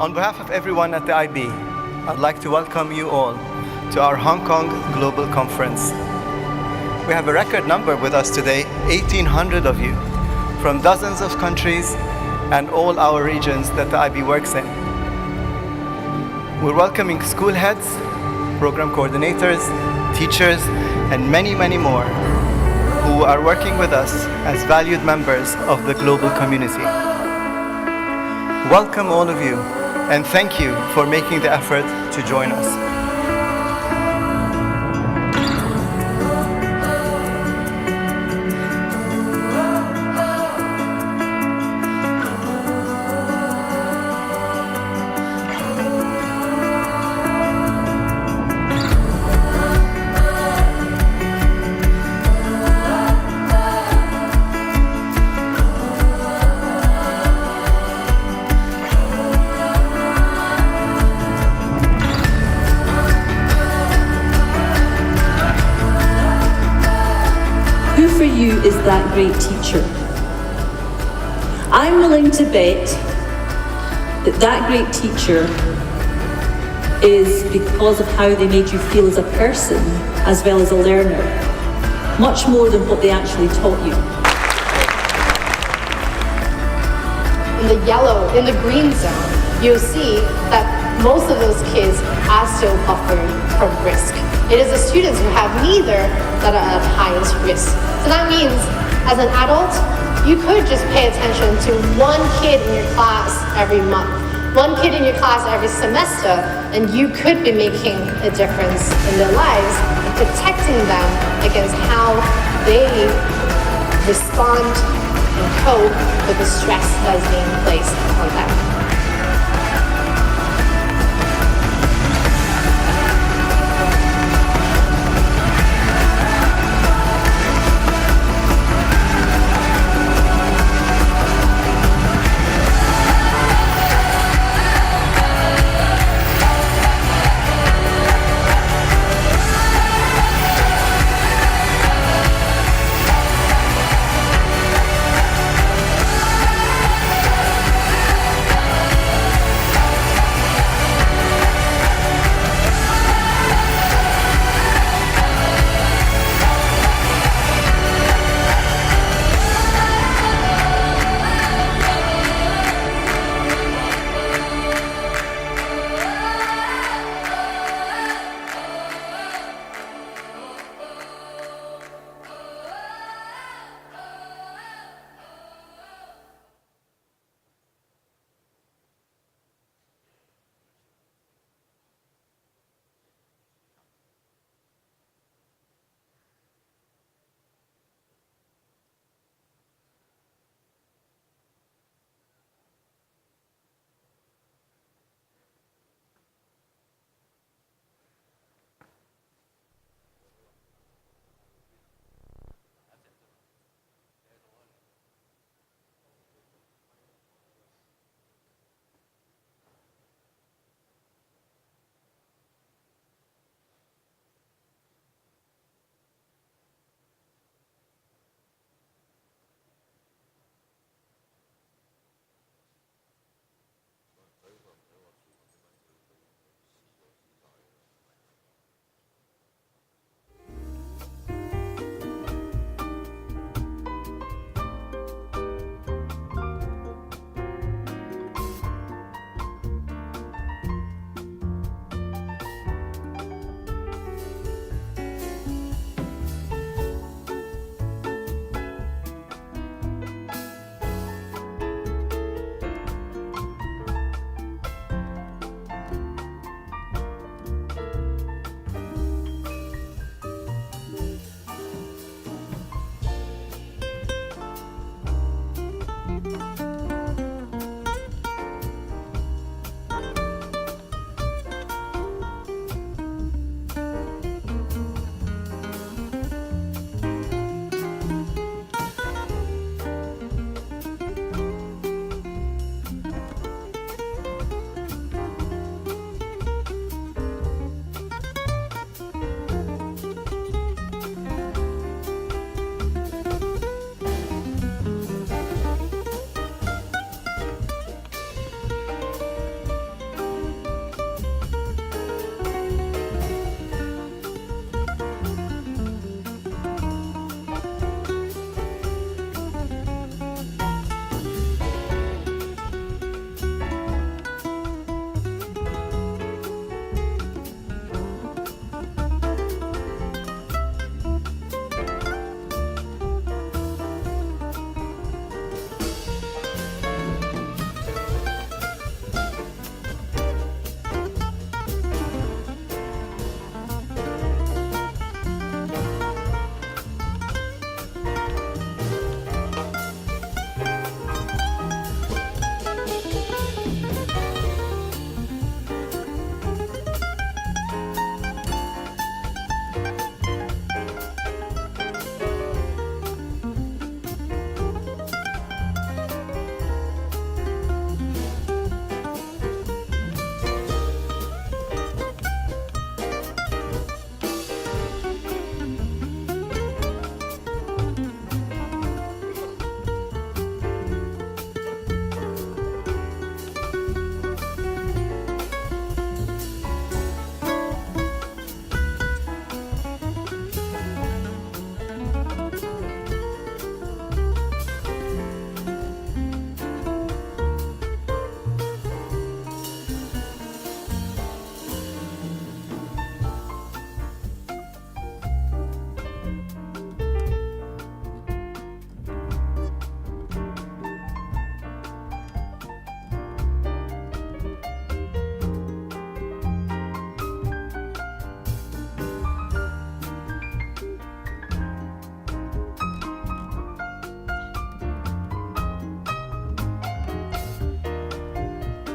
On behalf of everyone at the IB, I'd like to welcome you all to our Hong Kong Global Conference. We have a record number with us today, 1,800 of you, from dozens of countries and all our regions that the IB works in. We're welcoming school heads, program coordinators, teachers, and many, many more who are working with us as valued members of the global community. Welcome all of you, and thank you for making the effort to join us. Who for you is that great teacher? I'm willing to bet that that great teacher is because of how they made you feel as a person as well as a learner, much more than what they actually taught you. In the yellow, in the green zone, you'll see that most of those kids are still suffering from risk. It is the students who have neither that are at highest risk. So that means, as an adult, you could just pay attention to one kid in your class every month, one kid in your class every semester, and you could be making a difference in their lives, protecting them against how they respond and cope with the stress that is being placed on them.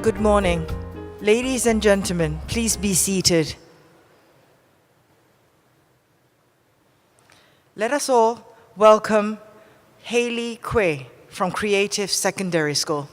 Good morning. Ladies and gentlemen, please be seated. Let us all welcome Haley Quay from Creative Secondary School.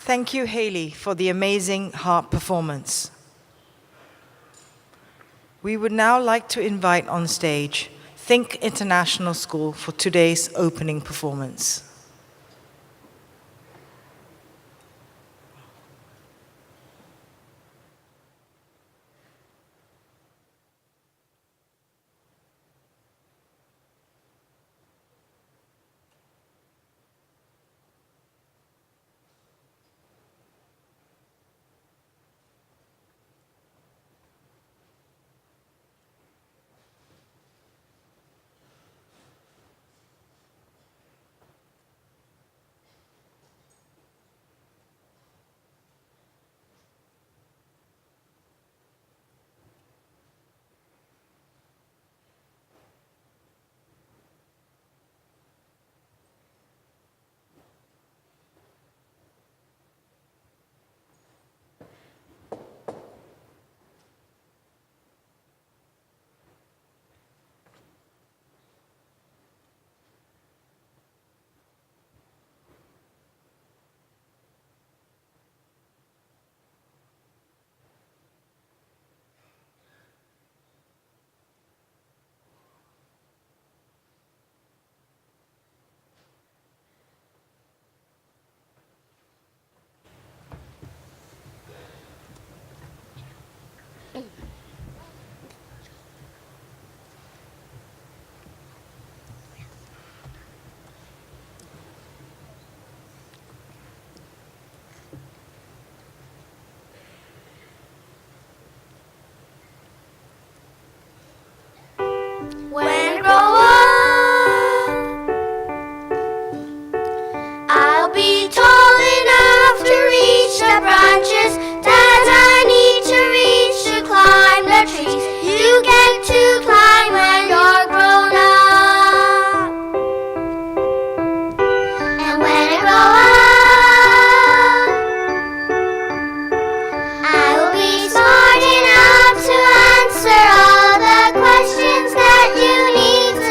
Thank you, Haley, for the amazing harp performance. We would now like to invite on stage Think International School for today's opening performance. When I grow up, I'll be tall enough to reach the branches that I need to reach to climb the trees. You get to climb when you're grown up. And when I grow up, I will be smart enough to answer all the questions that you need to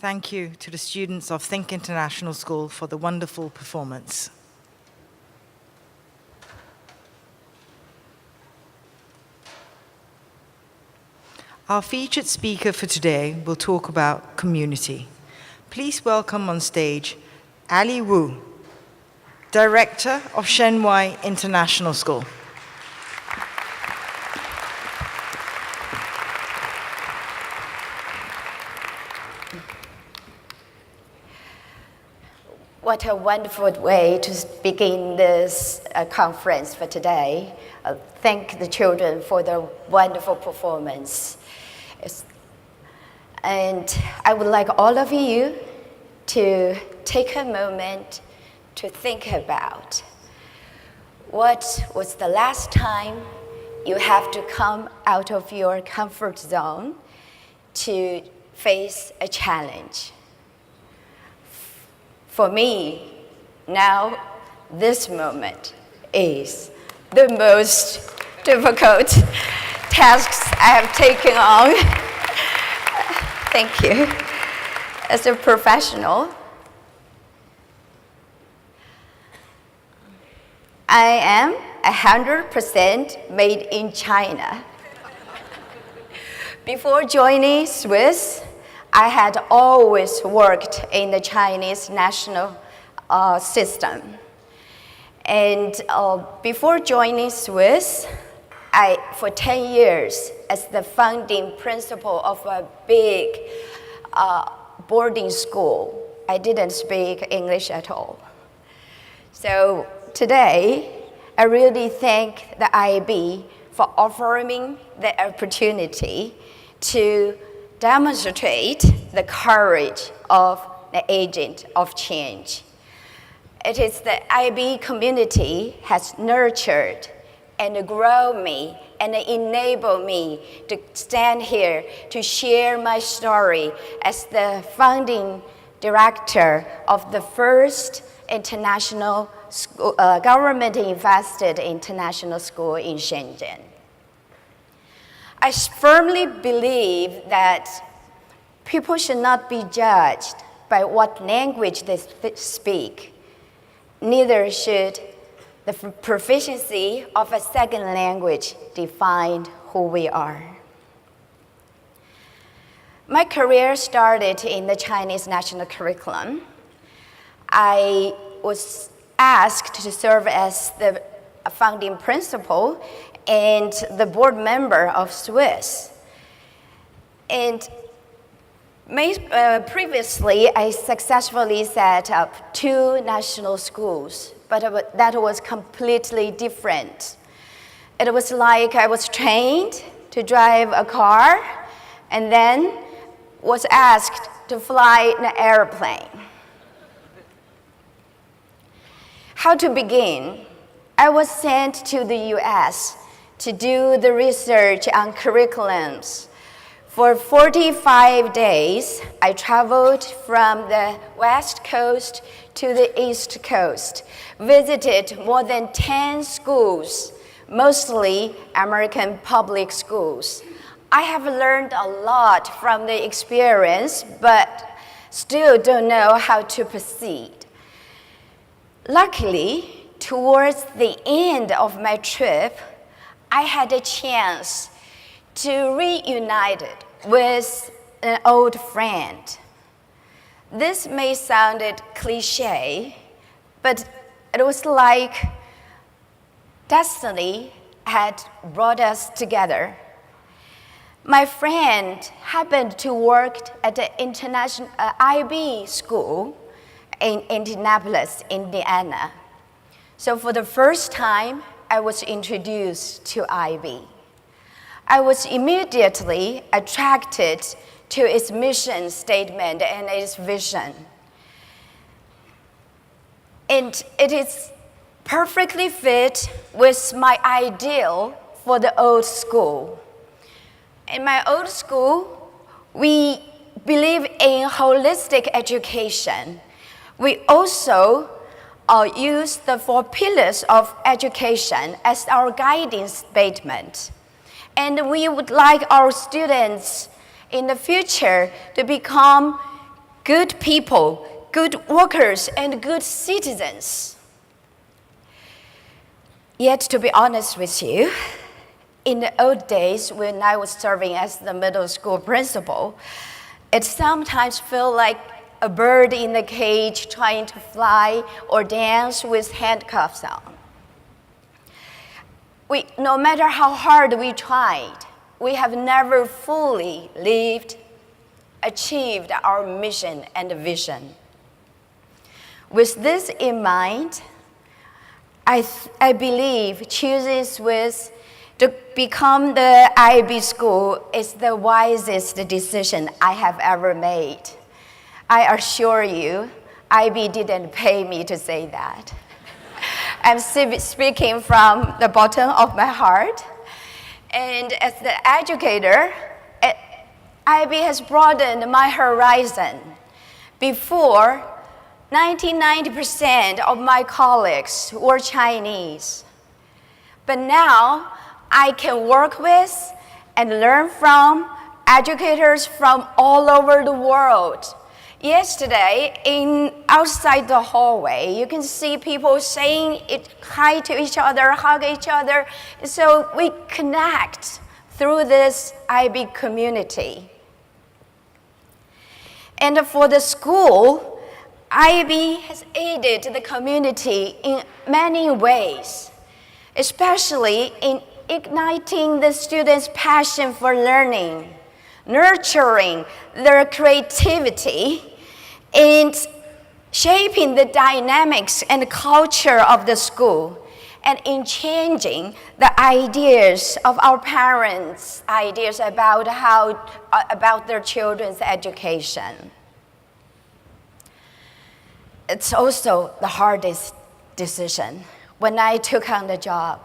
Thank you to the students of Think International School for the wonderful performance. Our featured speaker for today will talk about community. Please welcome on stage Ali Wu, Director of Shenhua International School. What a wonderful way to begin this conference for today. Thank the children for their wonderful performance. And I would like all of you to take a moment to think about what was the last time you have to come out of your comfort zone to face a challenge. For me, now, this moment is the most difficult tasks I have taken on. Thank you. As a professional, I am 100% made in China. Before joining Swiss, I had always worked in the Chinese national system. And before joining Swiss, for 10 years, as the founding principal of a big boarding school, I didn't speak English at all. So today, I really thank the IB for offering me the opportunity to demonstrate the courage of the agent of change. It is the IB community has nurtured and grown me and enabled me to stand here to share my story as the founding director of the first international school, government-invested international school in Shenzhen. I firmly believe that people should not be judged by what language they speak. Neither should the proficiency of a second language define who we are. My career started in the Chinese national curriculum. I was asked to serve as the founding principal and the board member of Swiss. And previously, I successfully set up 2 national schools, but that was completely different. It was like I was trained to drive a car and then was asked to fly an airplane. How to begin? I was sent to the US to do the research on curriculums. For 45 days, I traveled from the West Coast to the East Coast, visited more than 10 schools, mostly American public schools. I have learned a lot from the experience, but still don't know how to proceed. Luckily, towards the end of my trip, I had a chance to reunite with an old friend. This may sound cliche, but it was like destiny had brought us together. My friend happened to work at the international IB school in Indianapolis, Indiana. So for the first time, I was introduced to IB. I was immediately attracted to its mission statement and its vision. And it is perfectly fit with my ideal for the old school. In my old school, we believe in holistic education. We also use the 4 pillars of education as our guiding statement. And we would like our students in the future to become good people, good workers, and good citizens. Yet, to be honest with you, in the old days when I was serving as the middle school principal, it sometimes felt like a bird in a cage trying to fly or dance with handcuffs on. No matter how hard we tried, we have never fully achieved our mission and vision. With this in mind, I believe choosing Swiss to become the IB school is the wisest decision I have ever made. I assure you, IB didn't pay me to say that. I'm speaking from the bottom of my heart. And as the educator, IB has broadened my horizon. Before, 90% of my colleagues were Chinese. But now, I can work with and learn from educators from all over the world. Yesterday, outside the hallway, you can see people saying hi to each other, hug each other. So we connect through this IB community. And for the school, IB has aided the community in many ways, especially in igniting the students' passion for learning, nurturing their creativity, and shaping the dynamics and culture of the school, and in changing the ideas of our parents, ideas about their children's education. It's also the hardest decision. When I took on the job,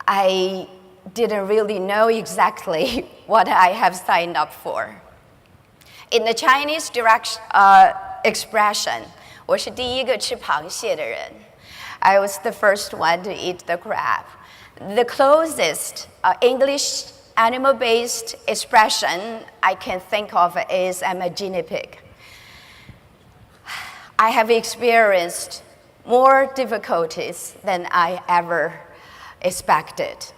I didn't really know exactly what I have signed up for. In the Chinese expression, 我是第一个吃螃蟹的人. I was the first one to eat the crab. The closest English animal-based expression I can think of is I'm a guinea pig. I have experienced more difficulties than I ever expected.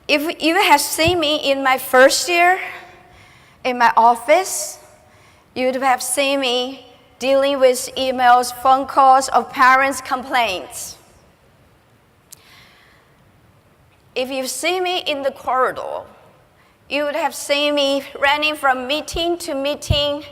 If you have seen me in my first year in my office, you'd have seen me dealing with emails, phone calls of parents' complaints. If you see me in the corridor, you would have seen me running from meeting to meeting,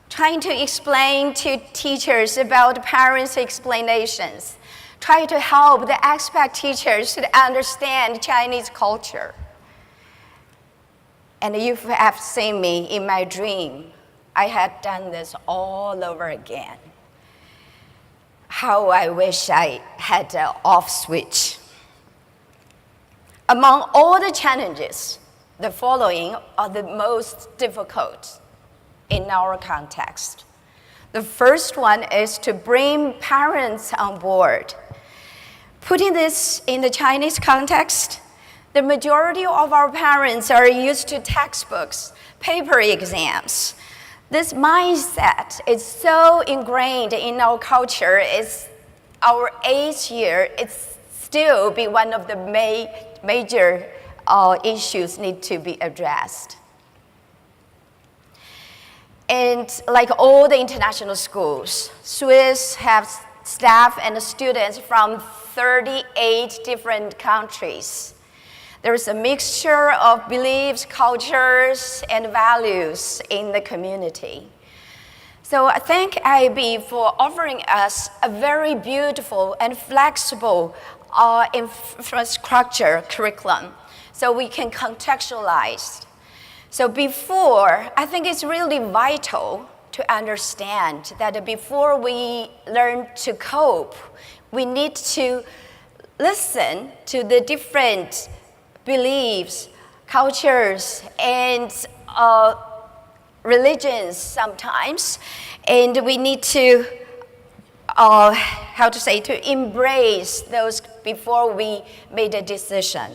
trying to explain to teachers about parents' explanations, trying to help the expat teachers to understand Chinese culture. And you have seen me in my dream. I had done this all over again. How I wish I had an off switch. Among all the challenges, the following are the most difficult in our context. The first one is to bring parents on board. Putting this in the Chinese context, the majority of our parents are used to textbooks, paper exams. This mindset is so ingrained in our culture. It's our 8th year, it's still be one of the major issues need to be addressed. And like all the international schools, Swiss have staff and students from 38 different countries. There's a mixture of beliefs, cultures, and values in the community. So I thank IB for offering us a very beautiful and flexible infrastructure curriculum so we can contextualize. So before, I think it's really vital to understand that before we learn to cope, we need to listen to the different beliefs, cultures, and religions sometimes, and we need to, to embrace those before we made a decision.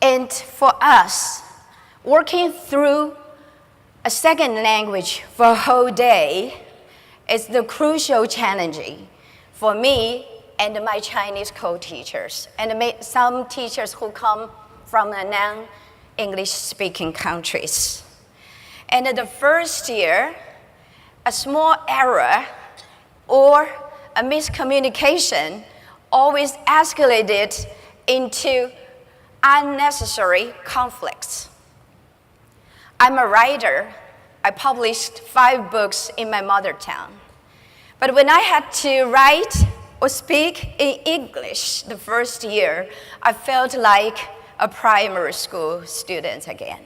And for us, working through a second language for a whole day is the crucial challenge for me and my Chinese co-teachers, and some teachers who come from the non-English speaking countries. And the first year, a small error or a miscommunication always escalated into unnecessary conflicts. I'm a writer. I published 5 books in my mother tongue. But when I had to write or speak in English the first year, I felt like a primary school student again.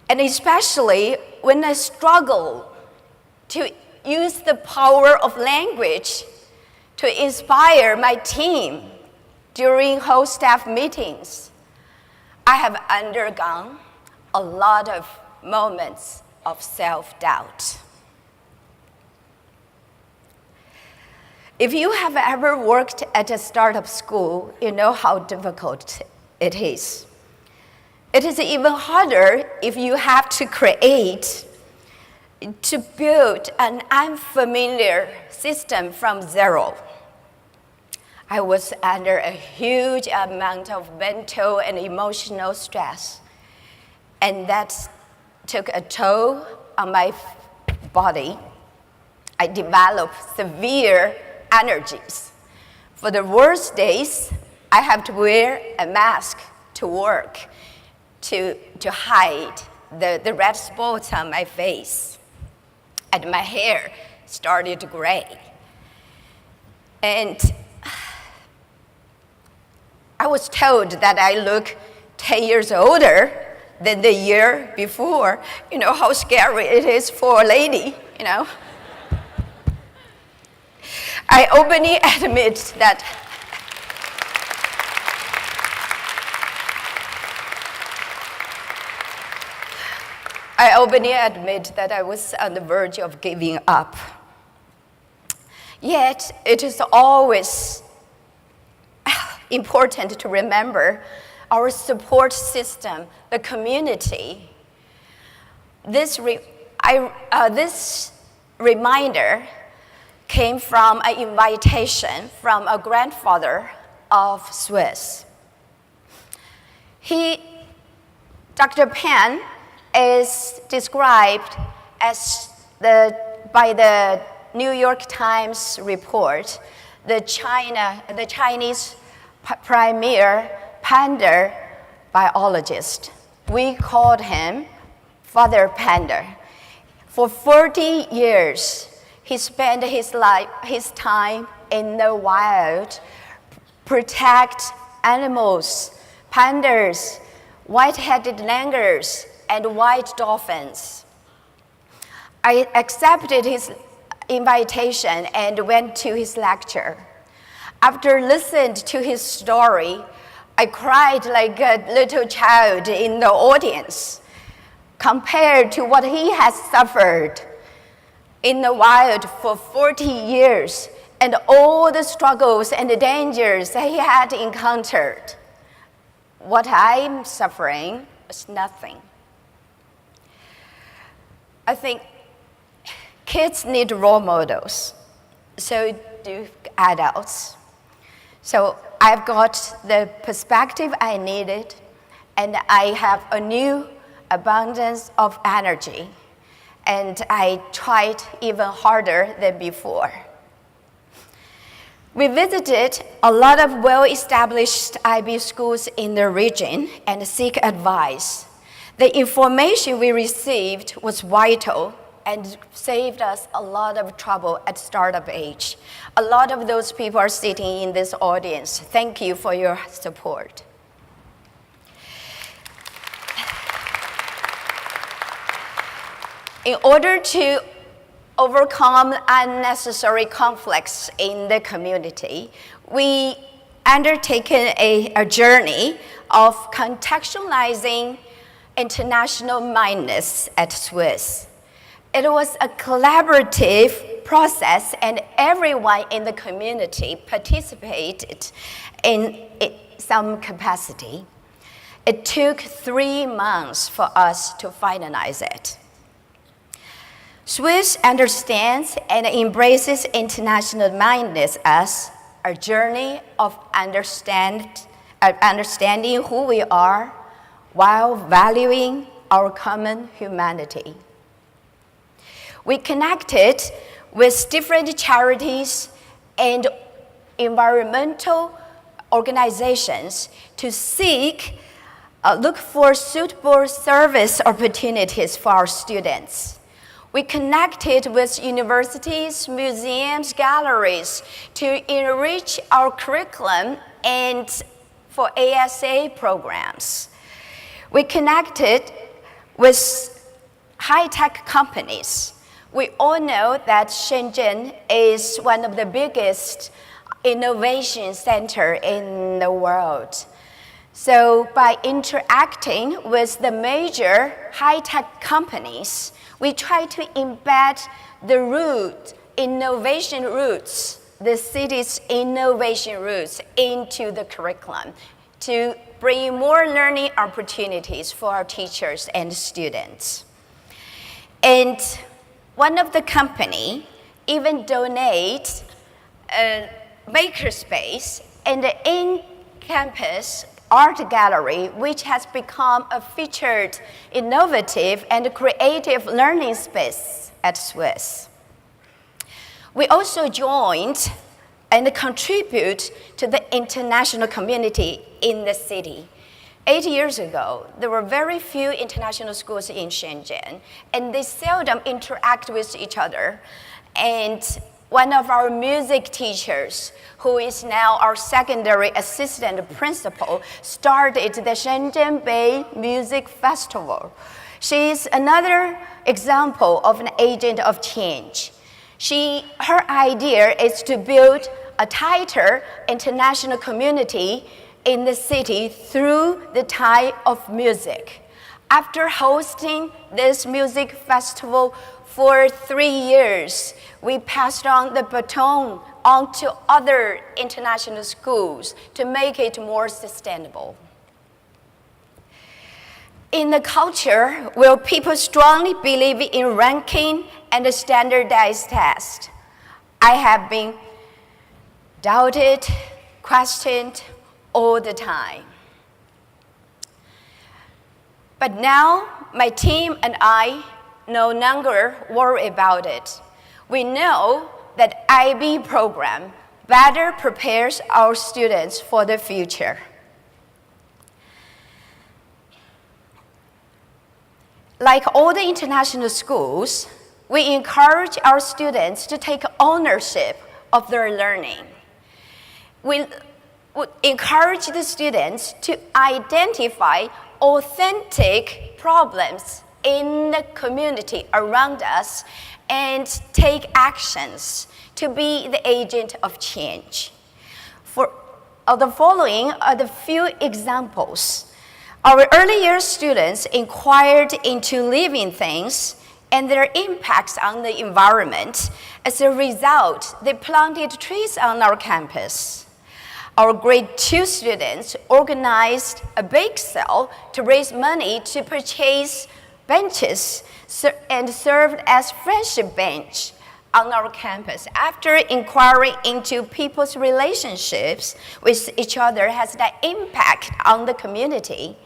And especially when I struggle to use the power of language to inspire my team during whole staff meetings, I have undergone a lot of moments of self-doubt. If you have ever worked at a startup school, you know how difficult it is. It is even harder if you have to build an unfamiliar system from zero. I was under a huge amount of mental and emotional stress, and that took a toll on my body. I developed severe allergies. For the worst days, I have to wear a mask to work to hide the red spots on my face. And my hair started to gray. And I was told that I look 10 years older than the year before. You know how scary it is for a lady, you know. I openly admit that I was on the verge of giving up. Yet, it is always important to remember our support system, the community. This reminder came from an invitation from a grandfather of Swiss. Dr. Pan is described by the New York Times report, the Chinese premier panda biologist. We called him Father Panda. For 40 years, he spent his time in the wild, protect animals, pandas, white-headed langurs, and white dolphins. I accepted his invitation and went to his lecture. After listening to his story, I cried like a little child in the audience, compared to what he has suffered in the wild for 40 years and all the struggles and the dangers that he had encountered. What I'm suffering is nothing. I think kids need role models, so do adults. So I've got the perspective I needed, and I have a new abundance of energy, and I tried even harder than before. We visited a lot of well-established IB schools in the region and seek advice. The information we received was vital and saved us a lot of trouble at startup age. A lot of those people are sitting in this audience. Thank you for your support. In order to overcome unnecessary conflicts in the community, we undertaken a journey of contextualizing international mindedness at Swiss. It was a collaborative process, and everyone in the community participated in some capacity. It took 3 months for us to finalize it. Swiss understands and embraces international mindedness as a journey of understanding who we are while valuing our common humanity. We connected with different charities and environmental organizations to look for suitable service opportunities for our students. We connected with universities, museums, galleries to enrich our curriculum and for ASA programs. We connected with high-tech companies. We all know that Shenzhen is one of the biggest innovation centers in the world. So by interacting with the major high-tech companies, we try to embed the innovation roots, the city's innovation roots into the curriculum to bring more learning opportunities for our teachers and students. And one of the company even donates a makerspace and an in-campus art gallery, which has become a featured, innovative, and creative learning space at Swiss. We also joined and contribute to the international community in the city. 8 years ago, there were very few international schools in Shenzhen, and they seldom interact with each other. And one of our music teachers, who is now our secondary assistant principal, started the Shenzhen Bay Music Festival. She is another example of an agent of change. Her idea is to build a tighter international community in the city through the tie of music. After hosting this music festival for 3 years, we passed on the baton on to other international schools to make it more sustainable. In a culture where people strongly believe in ranking and standardized tests, I have been doubted, questioned all the time. But now my team and I no longer worry about it. We know that IB program better prepares our students for the future. Like all the international schools, we encourage our students to take ownership of their learning. We would encourage the students to identify authentic problems in the community around us and take actions to be the agent of change. The following are the few examples. Our early year students inquired into living things and their impacts on the environment. As a result, they planted trees on our campus. Our grade 2 students organized a bake sale to raise money to purchase benches and served as friendship bench on our campus. After inquiring into people's relationships with each other has that impact on the community.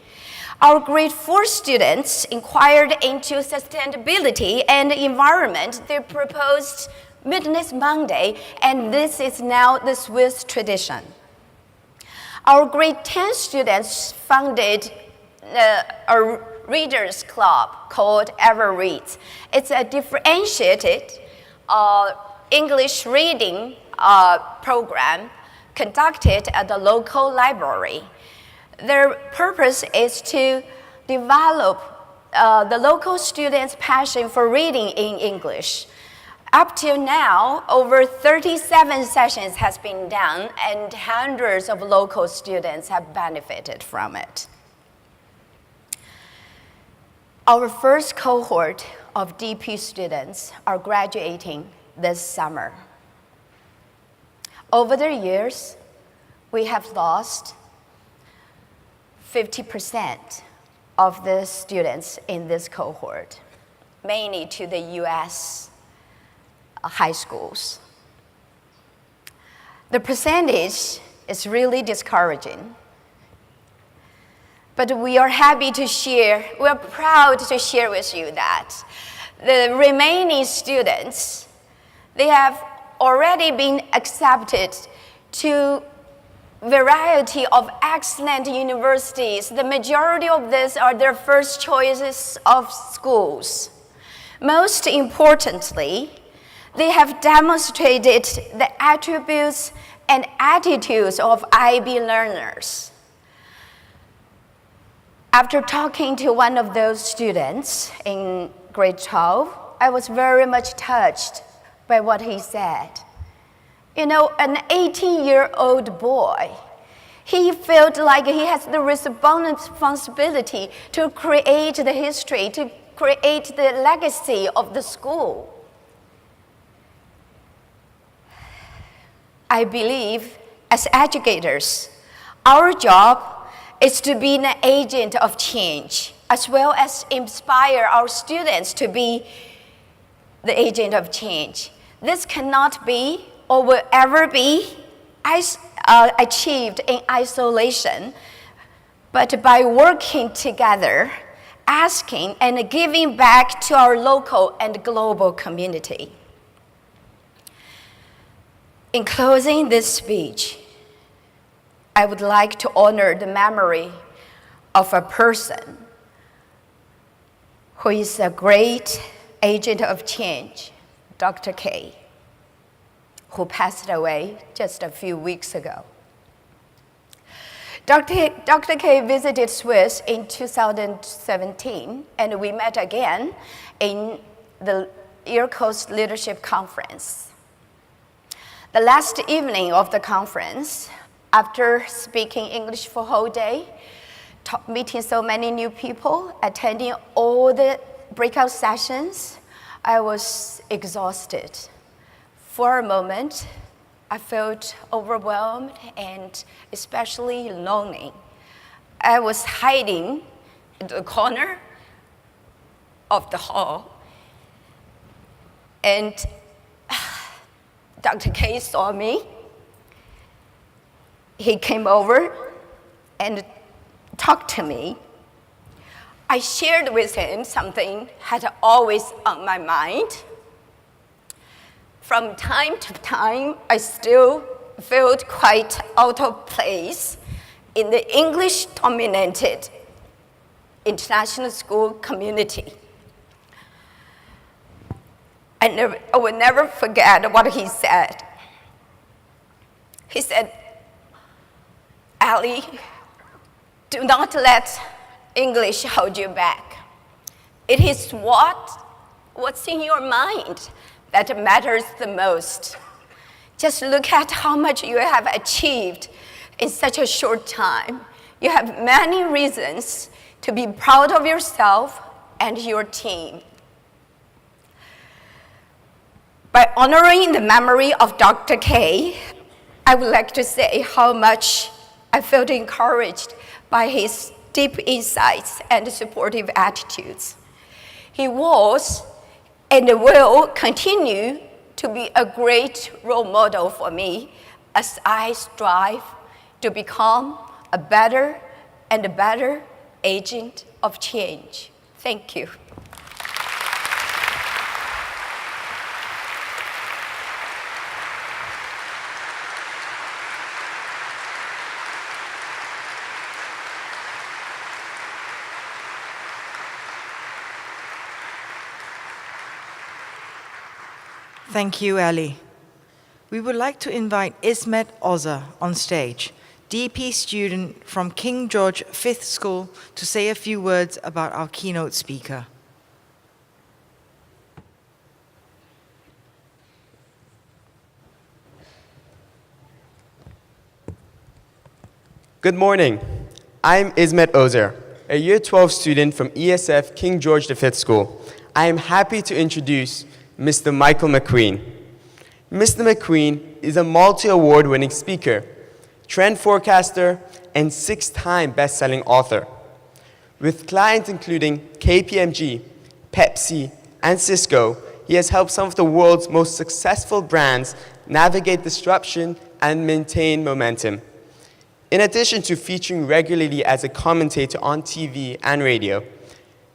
Our grade 4 students inquired into sustainability and environment. They proposed Midnight Monday, and this is now the Swiss tradition. Our grade 10 students founded a readers club called Ever Reads. It's a differentiated English reading program conducted at the local library. Their purpose is to develop the local students' passion for reading in English. Up till now, over 37 sessions has been done, and hundreds of local students have benefited from it. Our first cohort of DP students are graduating this summer. Over the years, we have lost 50% of the students in this cohort, mainly to the US high schools. The percentage is really discouraging. But we are happy to share, we are proud to share with you that the remaining students, they have already been accepted to variety of excellent universities. The majority of these are their first choices of schools. Most importantly, they have demonstrated the attributes and attitudes of IB learners. After talking to one of those students in grade 12, I was very much touched by what he said. You know, an 18-year-old boy, he felt like he has the responsibility to create the history, to create the legacy of the school. I believe as educators, our job is to be an agent of change, as well as inspire our students to be the agent of change. This cannot be or will ever be achieved in isolation, but by working together, asking and giving back to our local and global community. In closing this speech, I would like to honor the memory of a person who is a great agent of change, Dr. K, who passed away just a few weeks ago. Dr. K visited Swiss in 2017, and we met again in the Coast Leadership Conference. The last evening of the conference, after speaking English for a whole day, meeting so many new people, attending all the breakout sessions, I was exhausted. For a moment, I felt overwhelmed and especially lonely. I was hiding in the corner of the hall, and Dr. K saw me. He came over and talked to me. I shared with him something had always on my mind. From time to time, I still felt quite out of place in the English-dominated international school community. I will never forget what he said. He said, "Ali, do not let English hold you back. It is what's in your mind that matters the most. Just look at how much you have achieved in such a short time. You have many reasons to be proud of yourself and your team." By honoring the memory of Dr. K, I would like to say how much I felt encouraged by his deep insights and supportive attitudes. He was and will continue to be a great role model for me as I strive to become a better and a better agent of change. Thank you. Thank you, Ali. We would like to invite Ismet Oza on stage, DP student from King George Fifth School, to say a few words about our keynote speaker. Good morning. I'm Ismet Ozer, a Year 12 student from ESF King George V School. I am happy to introduce Mr. Michael McQueen. Mr. McQueen is a multi-award winning speaker, trend forecaster, and 6-time best-selling author. With clients including KPMG, Pepsi, and Cisco, he has helped some of the world's most successful brands navigate disruption and maintain momentum. In addition to featuring regularly as a commentator on TV and radio,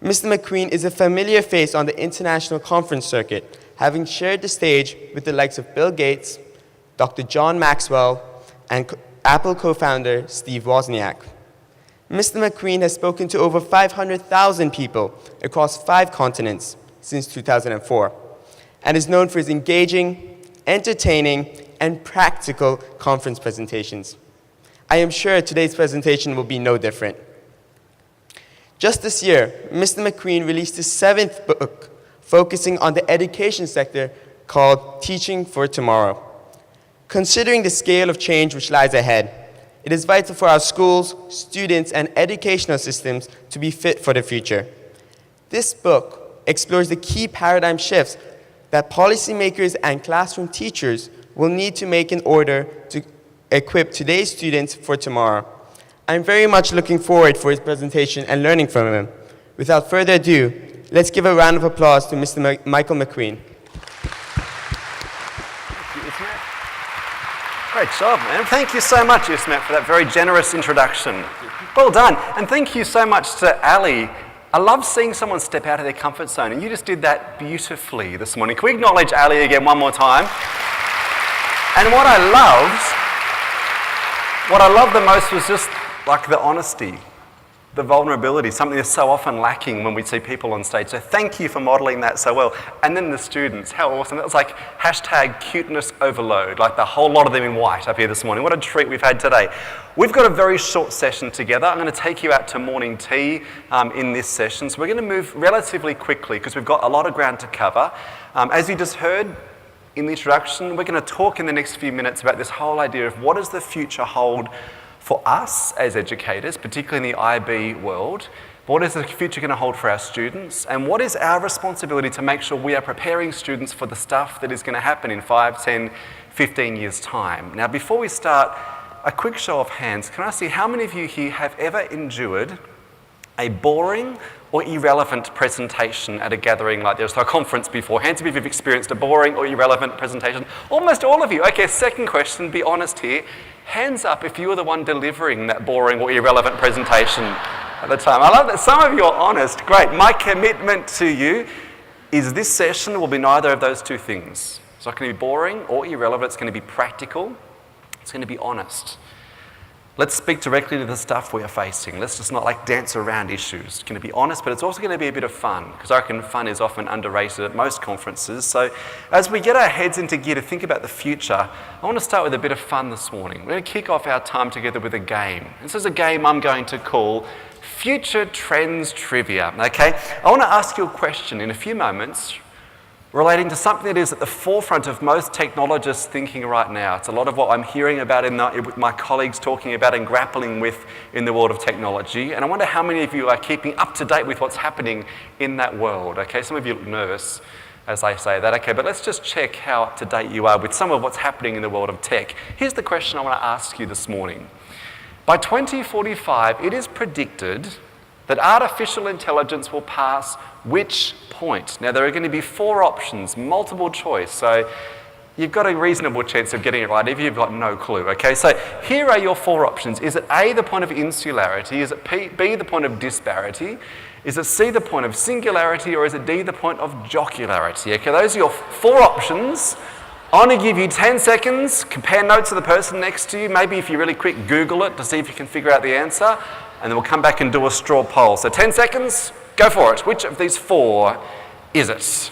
Mr. McQueen is a familiar face on the international conference circuit, having shared the stage with the likes of Bill Gates, Dr. John Maxwell, and Apple co-founder Steve Wozniak. Mr. McQueen has spoken to over 500,000 people across 5 continents since 2004, and is known for his engaging, entertaining, and practical conference presentations. I am sure today's presentation will be no different. Just this year, Mr. McQueen released his 7th book focusing on the education sector called Teaching for Tomorrow. Considering the scale of change which lies ahead, it is vital for our schools, students, and educational systems to be fit for the future. This book explores the key paradigm shifts that policymakers and classroom teachers will need to make in order to equip today's students for tomorrow. I'm very much looking forward for his presentation and learning from him. Without further ado, let's give a round of applause to Mr. Michael McQueen. Great job, man. Thank you so much, Ismet, for that very generous introduction. Well done. And thank you so much to Ali. I love seeing someone step out of their comfort zone, and you just did that beautifully this morning. Can we acknowledge Ali again one more time? And what I loved the most was just like the honesty, the vulnerability, something that's so often lacking when we see people on stage. So thank you for modeling that so well. And then the students, how awesome. That was like hashtag cuteness overload, like the whole lot of them in white up here this morning. What a treat we've had today. We've got a very short session together. I'm going to take you out to morning tea in this session. So we're going to move relatively quickly because we've got a lot of ground to cover. As you just heard in the introduction, we're going to talk in the next few minutes about this whole idea of what does the future hold for us as educators, particularly in the IB world. What is the future going to hold for our students? And what is our responsibility to make sure we are preparing students for the stuff that is going to happen in 5, 10, 15 years' time? Now, before we start, a quick show of hands. Can I see how many of you here have ever endured a boring or irrelevant presentation at a gathering like this, or a conference before? Hands up if you've experienced a boring or irrelevant presentation. Almost all of you. Okay, second question, be honest here. Hands up if you were the one delivering that boring or irrelevant presentation at the time. I love that some of you are honest. Great. My commitment to you is this session will be neither of those two things. It's not going to be boring or irrelevant. It's going to be practical. It's going to be honest. Let's speak directly to the stuff we are facing. Let's just not like dance around issues. It's going to be honest, but it's also going to be a bit of fun, because I reckon fun is often underrated at most conferences. So as we get our heads into gear to think about the future, I want to start with a bit of fun this morning. We're going to kick off our time together with a game. This is a game I'm going to call Future Trends Trivia. Okay? I want to ask you a question in a few moments relating to something that is at the forefront of most technologists thinking right now. It's a lot of what I'm hearing about with my colleagues talking about and grappling with in the world of technology. And I wonder how many of you are keeping up to date with what's happening in that world. Okay, some of you look nervous as I say that. Okay, but let's just check how up to date you are with some of what's happening in the world of tech. Here's the question I want to ask you this morning. By 2045, it is predicted that artificial intelligence will pass which point? Now, there are going to be 4 options, multiple choice, so you've got a reasonable chance of getting it right if you've got no clue, okay? So here are your 4 options. Is it A, the point of insularity? Is it B, the point of disparity? Is it C, the point of singularity? Or is it D, the point of jocularity? Okay, those are your 4 options. I want to give you 10 seconds, compare notes with the person next to you. Maybe if you're really quick, Google it to see if you can figure out the answer. And then we'll come back and do a straw poll. So 10 seconds, go for it. Which of these 4 is it?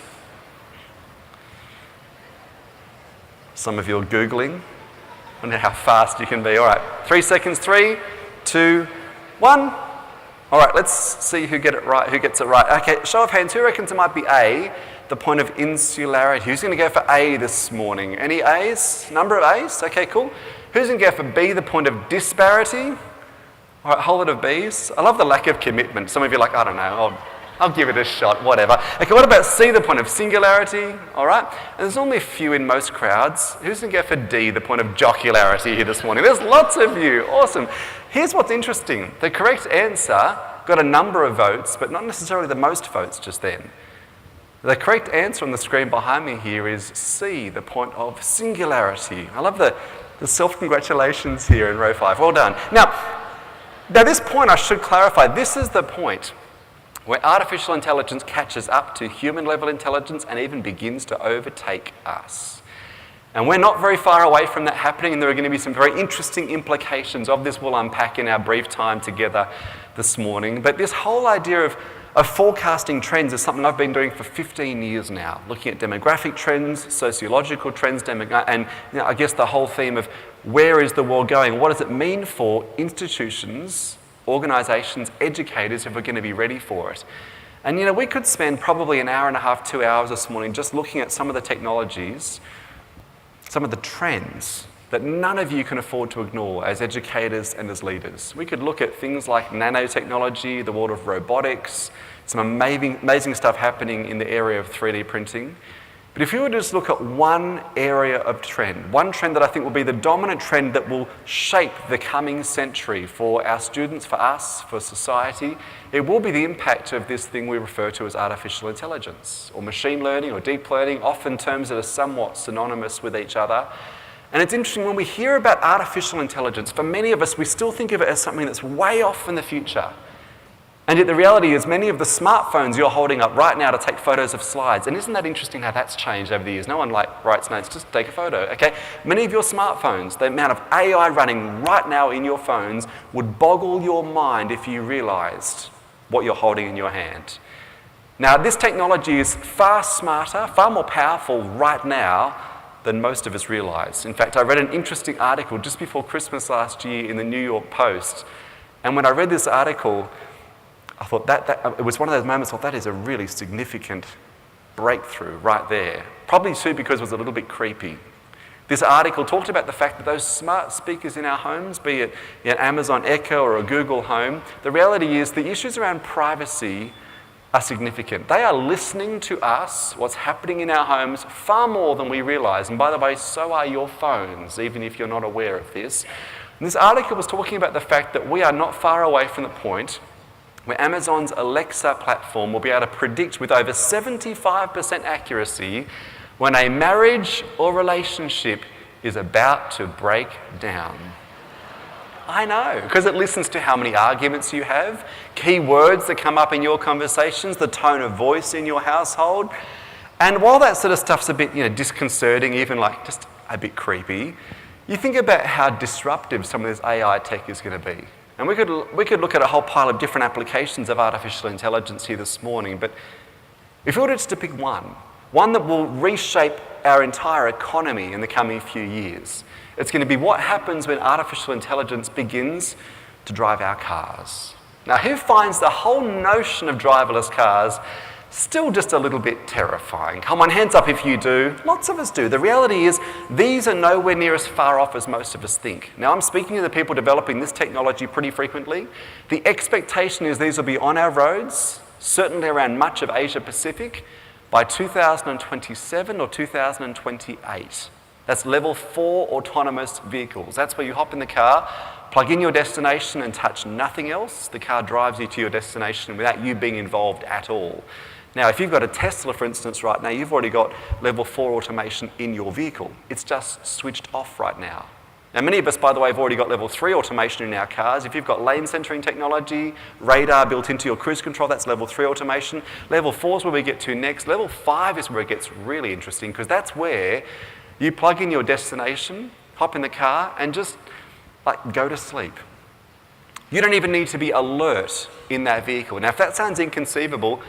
Some of you are Googling. I wonder how fast you can be. All right, 3 seconds, 3, 2, 1. All right, let's see who gets it right. Okay, show of hands, who reckons it might be A, the point of insularity? Who's going to go for A this morning? Any A's? Number of A's? Okay, cool. Who's going to go for B, the point of disparity? All right, whole lot of B's. I love the lack of commitment. Some of you are like, I don't know, I'll I'll give it a shot, whatever. Okay, what about C, the point of singularity? All right. And there's only a few in most crowds. Who's going to go for D, the point of jocularity here this morning? There's lots of you. Awesome. Here's what's interesting. The correct answer got a number of votes, but not necessarily the most votes just then. The correct answer on the screen behind me here is C, the point of singularity. I love the self-congratulations here in row 5. Well done. Now this point I should clarify. This is the point where artificial intelligence catches up to human-level intelligence and even begins to overtake us. And we're not very far away from that happening, and there are going to be some very interesting implications of this we'll unpack in our brief time together this morning. But this whole idea of forecasting trends is something I've been doing for 15 years now, looking at demographic trends, sociological trends, and I guess the whole theme of where is the world going? What does it mean for institutions, organisations, educators if we're going to be ready for it? And we could spend probably an hour and a half, 2 hours this morning just looking at some of the technologies, some of the trends that none of you can afford to ignore as educators and as leaders. We could look at things like nanotechnology, the world of robotics, some amazing stuff happening in the area of 3D printing. But if you were to just look at one area of trend, one trend that I think will be the dominant trend that will shape the coming century for our students, for us, for society, it will be the impact of this thing we refer to as artificial intelligence, or machine learning, or deep learning, often terms that are somewhat synonymous with each other. And it's interesting, when we hear about artificial intelligence, for many of us, we still think of it as something that's way off in the future. And yet the reality is many of the smartphones you're holding up right now to take photos of slides, and isn't that interesting how that's changed over the years? No one writes notes, just take a photo, okay? Many of your smartphones, the amount of AI running right now in your phones would boggle your mind if you realised what you're holding in your hand. Now, this technology is far smarter, far more powerful right now than most of us realise. In fact, I read an interesting article just before Christmas last year in the New York Post, and when I read this article, I thought that it was one of those moments I thought that is a really significant breakthrough right there. Probably too because it was a little bit creepy. This article talked about the fact that those smart speakers in our homes, be it an Amazon Echo or a Google Home, the reality is the issues around privacy are significant. They are listening to us, what's happening in our homes, far more than we realise. And by the way, so are your phones, even if you're not aware of this. And this article was talking about the fact that we are not far away from the point where Amazon's Alexa platform will be able to predict with over 75% accuracy when a marriage or relationship is about to break down. I know, because it listens to how many arguments you have, key words that come up in your conversations, the tone of voice in your household. And while that sort of stuff's a bit, disconcerting, even like just a bit creepy, you think about how disruptive some of this AI tech is going to be. And we could look at a whole pile of different applications of artificial intelligence here this morning, but if we were just to pick one that will reshape our entire economy in the coming few years, it's going to be what happens when artificial intelligence begins to drive our cars. Now, who finds the whole notion of driverless cars still just a little bit terrifying? Come on, hands up if you do. Lots of us do. The reality is these are nowhere near as far off as most of us think. Now, I'm speaking to the people developing this technology pretty frequently. The expectation is these will be on our roads, certainly around much of Asia Pacific, by 2027 or 2028. That's level 4 autonomous vehicles. That's where you hop in the car, plug in your destination and touch nothing else. The car drives you to your destination without you being involved at all. Now, if you've got a Tesla, for instance, right now, you've already got level 4 automation in your vehicle. It's just switched off right now. Now, many of us, by the way, have already got level 3 automation in our cars. If you've got lane centering technology, radar built into your cruise control, that's level 3 automation. Level 4 is where we get to next. Level 5 is where it gets really interesting, because that's where you plug in your destination, hop in the car, and just go to sleep. You don't even need to be alert in that vehicle. Now, if that sounds inconceivable,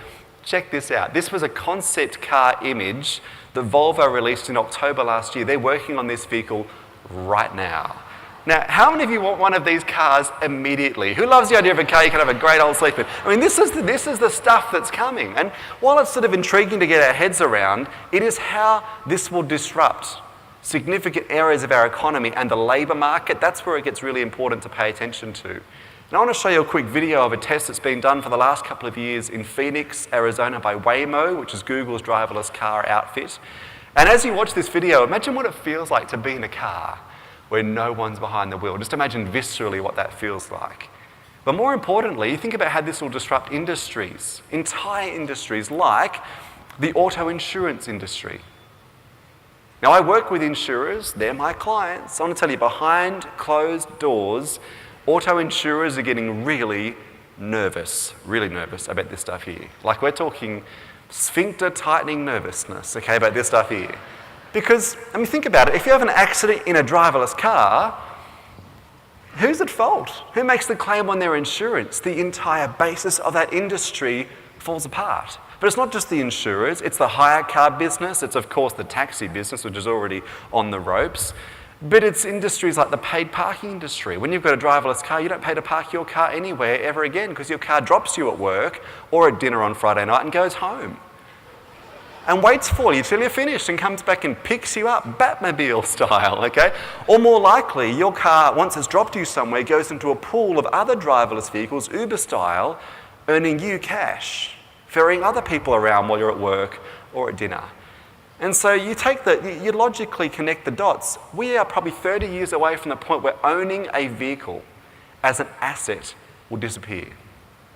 check this out. This was a concept car image that Volvo released in October last year. They're working on this vehicle right now. Now, how many of you want one of these cars immediately? Who loves the idea of a car you can have a great old sleep in? I mean, this is the stuff that's coming. And while it's sort of intriguing to get our heads around, it is how this will disrupt significant areas of our economy and the labour market. That's where it gets really important to pay attention to. And I want to show you a quick video of a test that's been done for the last couple of years in Phoenix, Arizona by Waymo, which is Google's driverless car outfit. And as you watch this video, imagine what it feels like to be in a car where no one's behind the wheel. Just imagine viscerally what that feels like. But more importantly, think about how this will disrupt industries, entire industries like the auto insurance industry. Now, I work with insurers, they're my clients. I want to tell you, behind closed doors, auto insurers are getting really nervous about this stuff here. Like, we're talking sphincter tightening nervousness, okay, about this stuff here. Because, I mean, think about it. If you have an accident in a driverless car, who's at fault? Who makes the claim on their insurance? The entire basis of that industry falls apart. But it's not just the insurers, it's the hire car business, it's of course the taxi business, which is already on the ropes, but it's industries like the paid parking industry. When you've got a driverless car, you don't pay to park your car anywhere ever again because your car drops you at work or at dinner on Friday night and goes home. And waits for you till you're finished and comes back and picks you up, Batmobile style, okay? Or more likely, your car, once it's dropped you somewhere, goes into a pool of other driverless vehicles, Uber style, earning you cash, ferrying other people around while you're at work or at dinner. And so you logically connect the dots. We are probably 30 years away from the point where owning a vehicle as an asset will disappear.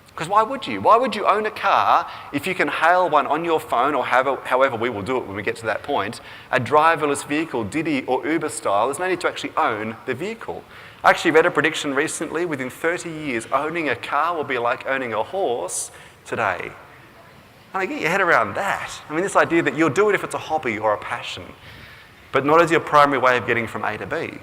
Because why would you? Why would you own a car if you can hail one on your phone, or however we will do it when we get to that point, a driverless vehicle, Didi or Uber style? There's no need to actually own the vehicle. I actually read a prediction recently, within 30 years, owning a car will be like owning a horse today. And I get your head around that. I mean, this idea that you'll do it if it's a hobby or a passion, but not as your primary way of getting from A to B.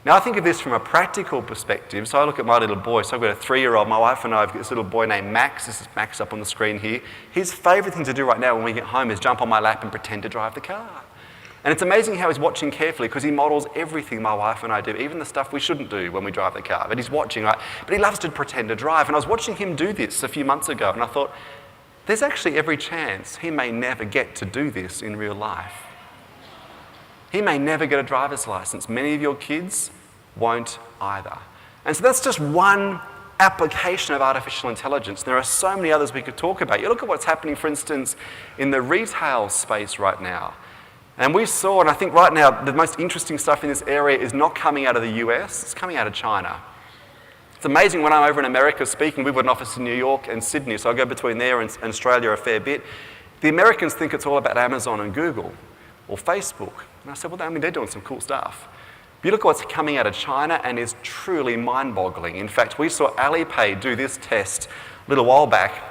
Now, I think of this from a practical perspective. So I look at my little boy. So I've got a 3-year-old. My wife and I have got this little boy named Max. This is Max up on the screen here. His favourite thing to do right now when we get home is jump on my lap and pretend to drive the car. And it's amazing how he's watching carefully because he models everything my wife and I do, even the stuff we shouldn't do when we drive the car. But he's watching, right? But he loves to pretend to drive. And I was watching him do this a few months ago, and I thought, there's actually every chance he may never get to do this in real life. He may never get a driver's license. Many of your kids won't either. And so that's just one application of artificial intelligence. There are so many others we could talk about. You look at what's happening, for instance, in the retail space right now. And we saw, and I think right now, the most interesting stuff in this area is not coming out of the US, it's coming out of China. It's amazing when I'm over in America speaking. We've got an office in New York and Sydney, so I go between there and Australia a fair bit. The Americans think it's all about Amazon and Google or Facebook. And I said, well, I mean, they're doing some cool stuff. But you look at what's coming out of China and is truly mind-boggling. In fact, we saw Alipay do this test a little while back.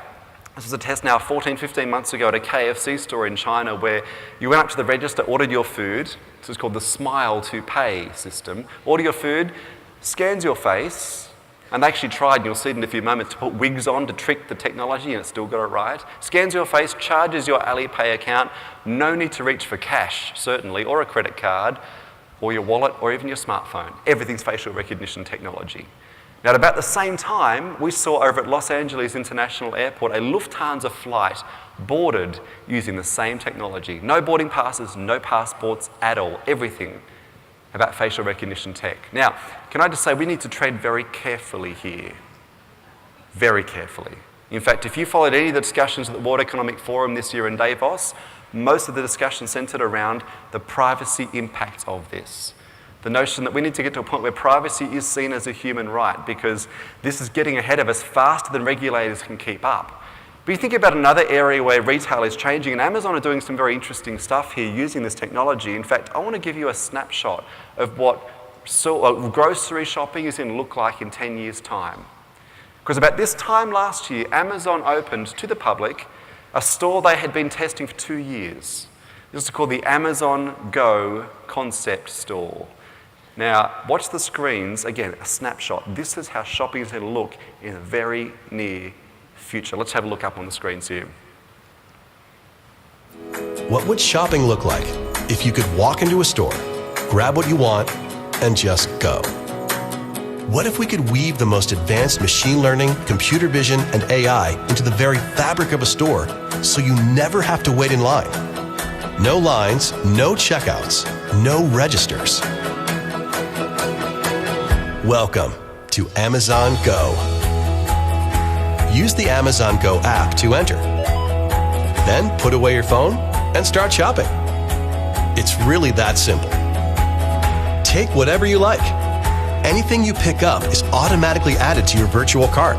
This was a test now 14, 15 months ago at a KFC store in China where you went up to the register, ordered your food. This is called the Smile to Pay system. Order your food, scans your face, and they actually tried, and you'll see it in a few moments, to put wigs on to trick the technology, and it still got it right. Scans your face, charges your Alipay account, no need to reach for cash, certainly, or a credit card, or your wallet, or even your smartphone. Everything's facial recognition technology. Now, at about the same time, we saw over at Los Angeles International Airport a Lufthansa flight boarded using the same technology. No boarding passes, no passports at all, everything about facial recognition tech. Now, can I just say we need to tread very carefully here. Very carefully. In fact, if you followed any of the discussions at the World Economic Forum this year in Davos, most of the discussion centered around the privacy impacts of this. The notion that we need to get to a point where privacy is seen as a human right because this is getting ahead of us faster than regulators can keep up. But you think about another area where retail is changing, and Amazon are doing some very interesting stuff here using this technology. In fact, I want to give you a snapshot of what grocery shopping is going to look like in 10 years' time. Because about this time last year, Amazon opened to the public a store they had been testing for 2 years. This is called the Amazon Go Concept Store. Now, watch the screens. Again, a snapshot. This is how shopping is going to look in the very near future. Let's have a look up on the screens here. What would shopping look like if you could walk into a store, grab what you want, and just go? What if we could weave the most advanced machine learning, computer vision, and AI into the very fabric of a store so you never have to wait in line? No lines, no checkouts, no registers. Welcome to Amazon Go. Use the Amazon Go app to enter. Then put away your phone and start shopping. It's really that simple. Take whatever you like. Anything you pick up is automatically added to your virtual cart.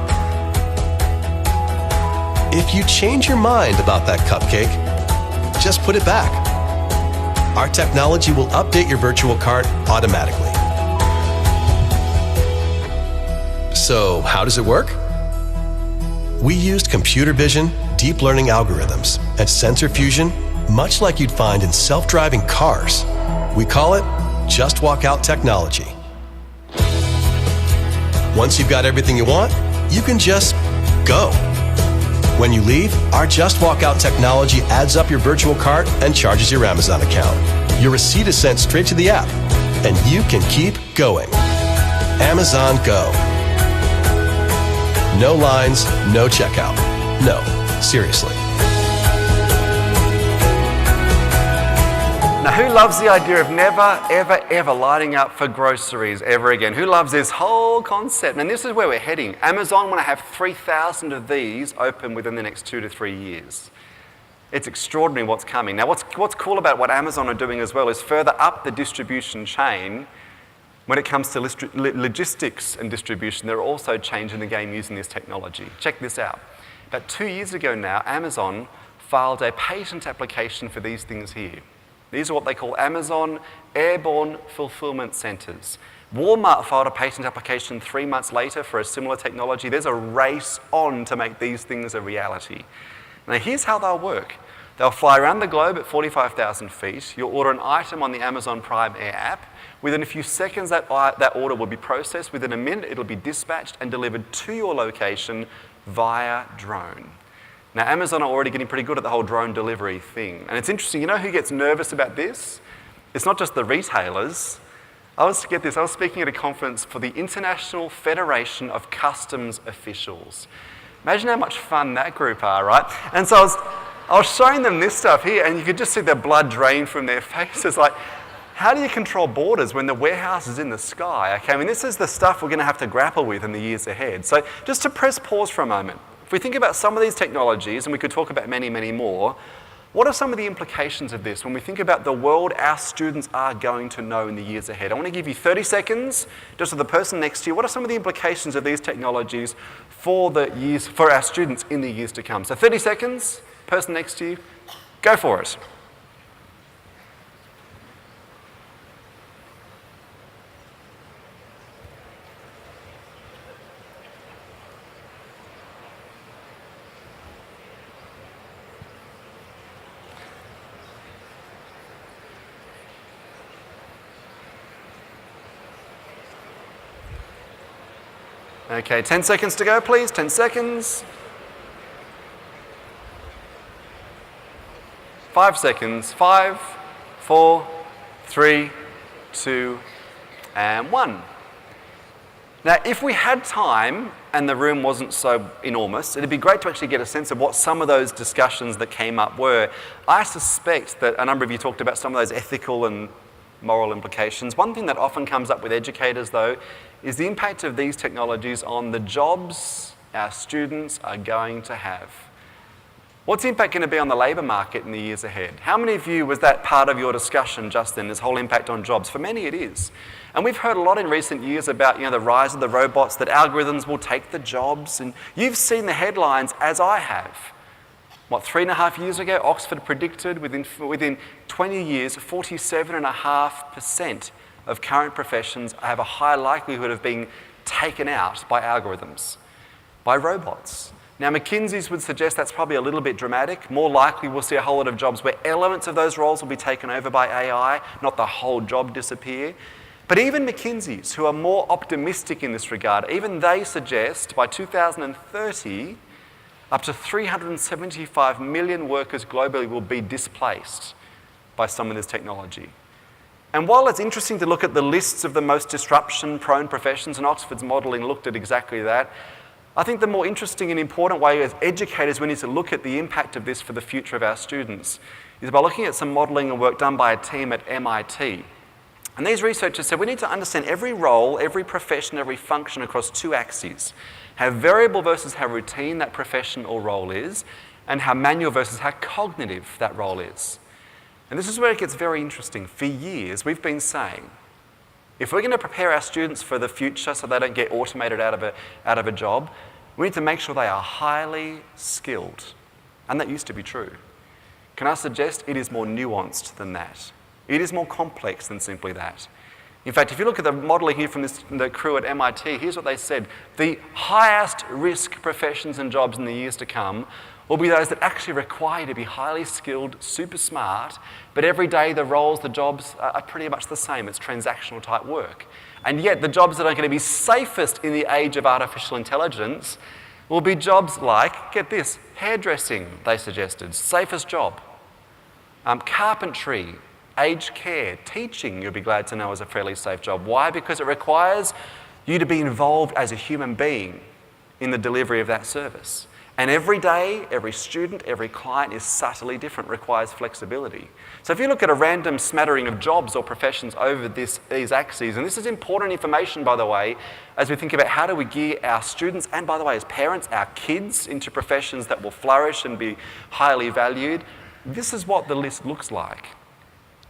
If you change your mind about that cupcake, just put it back. Our technology will update your virtual cart automatically. So, how does it work? We used computer vision, deep learning algorithms, and sensor fusion, much like you'd find in self-driving cars. We call it Just Walk Out technology. Once you've got everything you want, you can just go. When you leave, our Just Walk Out technology adds up your virtual cart and charges your Amazon account. Your receipt is sent straight to the app, and you can keep going. Amazon Go. No lines, no checkout. No, seriously. Now, who loves the idea of never, ever, ever lining up for groceries ever again? Who loves this whole concept? And this is where we're heading. Amazon want to have 3,000 of these open within the next 2 to 3 years. It's extraordinary what's coming. Now, what's cool about what Amazon are doing as well is further up the distribution chain. When it comes to logistics and distribution, they're also changing the game using this technology. Check this out. About 2 years ago now, Amazon filed a patent application for these things here. These are what they call Amazon Airborne Fulfillment Centers. Walmart filed a patent application 3 months later for a similar technology. There's a race on to make these things a reality. Now, here's how they'll work. They'll fly around the globe at 45,000 feet. You'll order an item on the Amazon Prime Air app. Within a few seconds, that order will be processed. Within a minute, it'll be dispatched and delivered to your location via drone. Now, Amazon are already getting pretty good at the whole drone delivery thing. And it's interesting, you know who gets nervous about this? It's not just the retailers. I was speaking at a conference for the International Federation of Customs Officials. Imagine how much fun that group are, right? And so I was showing them this stuff here, and you could just see their blood drain from their faces. Like, how do you control borders when the warehouse is in the sky? Okay, I mean, this is the stuff we're going to have to grapple with in the years ahead. So just to press pause for a moment, if we think about some of these technologies, and we could talk about many, many more, what are some of the implications of this when we think about the world our students are going to know in the years ahead? I want to give you 30 seconds, just for the person next to you. What are some of the implications of these technologies for our students in the years to come? So 30 seconds, person next to you, go for it. Okay, 10 seconds to go, please. 10 seconds. 5 seconds. 5, 4, 3, 2, and 1. Now, if we had time and the room wasn't so enormous, it'd be great to actually get a sense of what some of those discussions that came up were. I suspect that a number of you talked about some of those ethical and moral implications. One thing that often comes up with educators, though, is the impact of these technologies on the jobs our students are going to have. What's the impact going to be on the labour market in the years ahead? How many of you was that part of your discussion, Justin, this whole impact on jobs? For many it is. And we've heard a lot in recent years about the rise of the robots, that algorithms will take the jobs. And you've seen the headlines, as I have. 3.5 years ago, Oxford predicted within 20 years, 47.5% of current professions have a high likelihood of being taken out by algorithms, by robots. Now, McKinsey's would suggest that's probably a little bit dramatic. More likely, we'll see a whole lot of jobs where elements of those roles will be taken over by AI, not the whole job disappear. But even McKinsey's, who are more optimistic in this regard, even they suggest by 2030, up to 375 million workers globally will be displaced by some of this technology. And while it's interesting to look at the lists of the most disruption-prone professions, and Oxford's modelling looked at exactly that, I think the more interesting and important way as educators we need to look at the impact of this for the future of our students is by looking at some modelling and work done by a team at MIT. And these researchers said we need to understand every role, every profession, every function across two axes. How variable versus how routine that profession or role is, and how manual versus how cognitive that role is. And this is where it gets very interesting. For years, we've been saying, if we're going to prepare our students for the future so they don't get automated out of a job, we need to make sure they are highly skilled. And that used to be true. Can I suggest it is more nuanced than that? It is more complex than simply that. In fact, if you look at the modelling here from the crew at MIT, here's what they said. The highest risk professions and jobs in the years to come will be those that actually require you to be highly skilled, super smart, but every day the roles, the jobs are pretty much the same. It's transactional type work. And yet the jobs that are going to be safest in the age of artificial intelligence will be jobs like, get this, hairdressing, they suggested, safest job. Carpentry, aged care, teaching, you'll be glad to know, is a fairly safe job. Why? Because it requires you to be involved as a human being in the delivery of that service. And every day, every student, every client is subtly different, requires flexibility. So if you look at a random smattering of jobs or professions over these axes, and this is important information, by the way, as we think about how do we gear our students, and by the way, as parents, our kids into professions that will flourish and be highly valued, this is what the list looks like.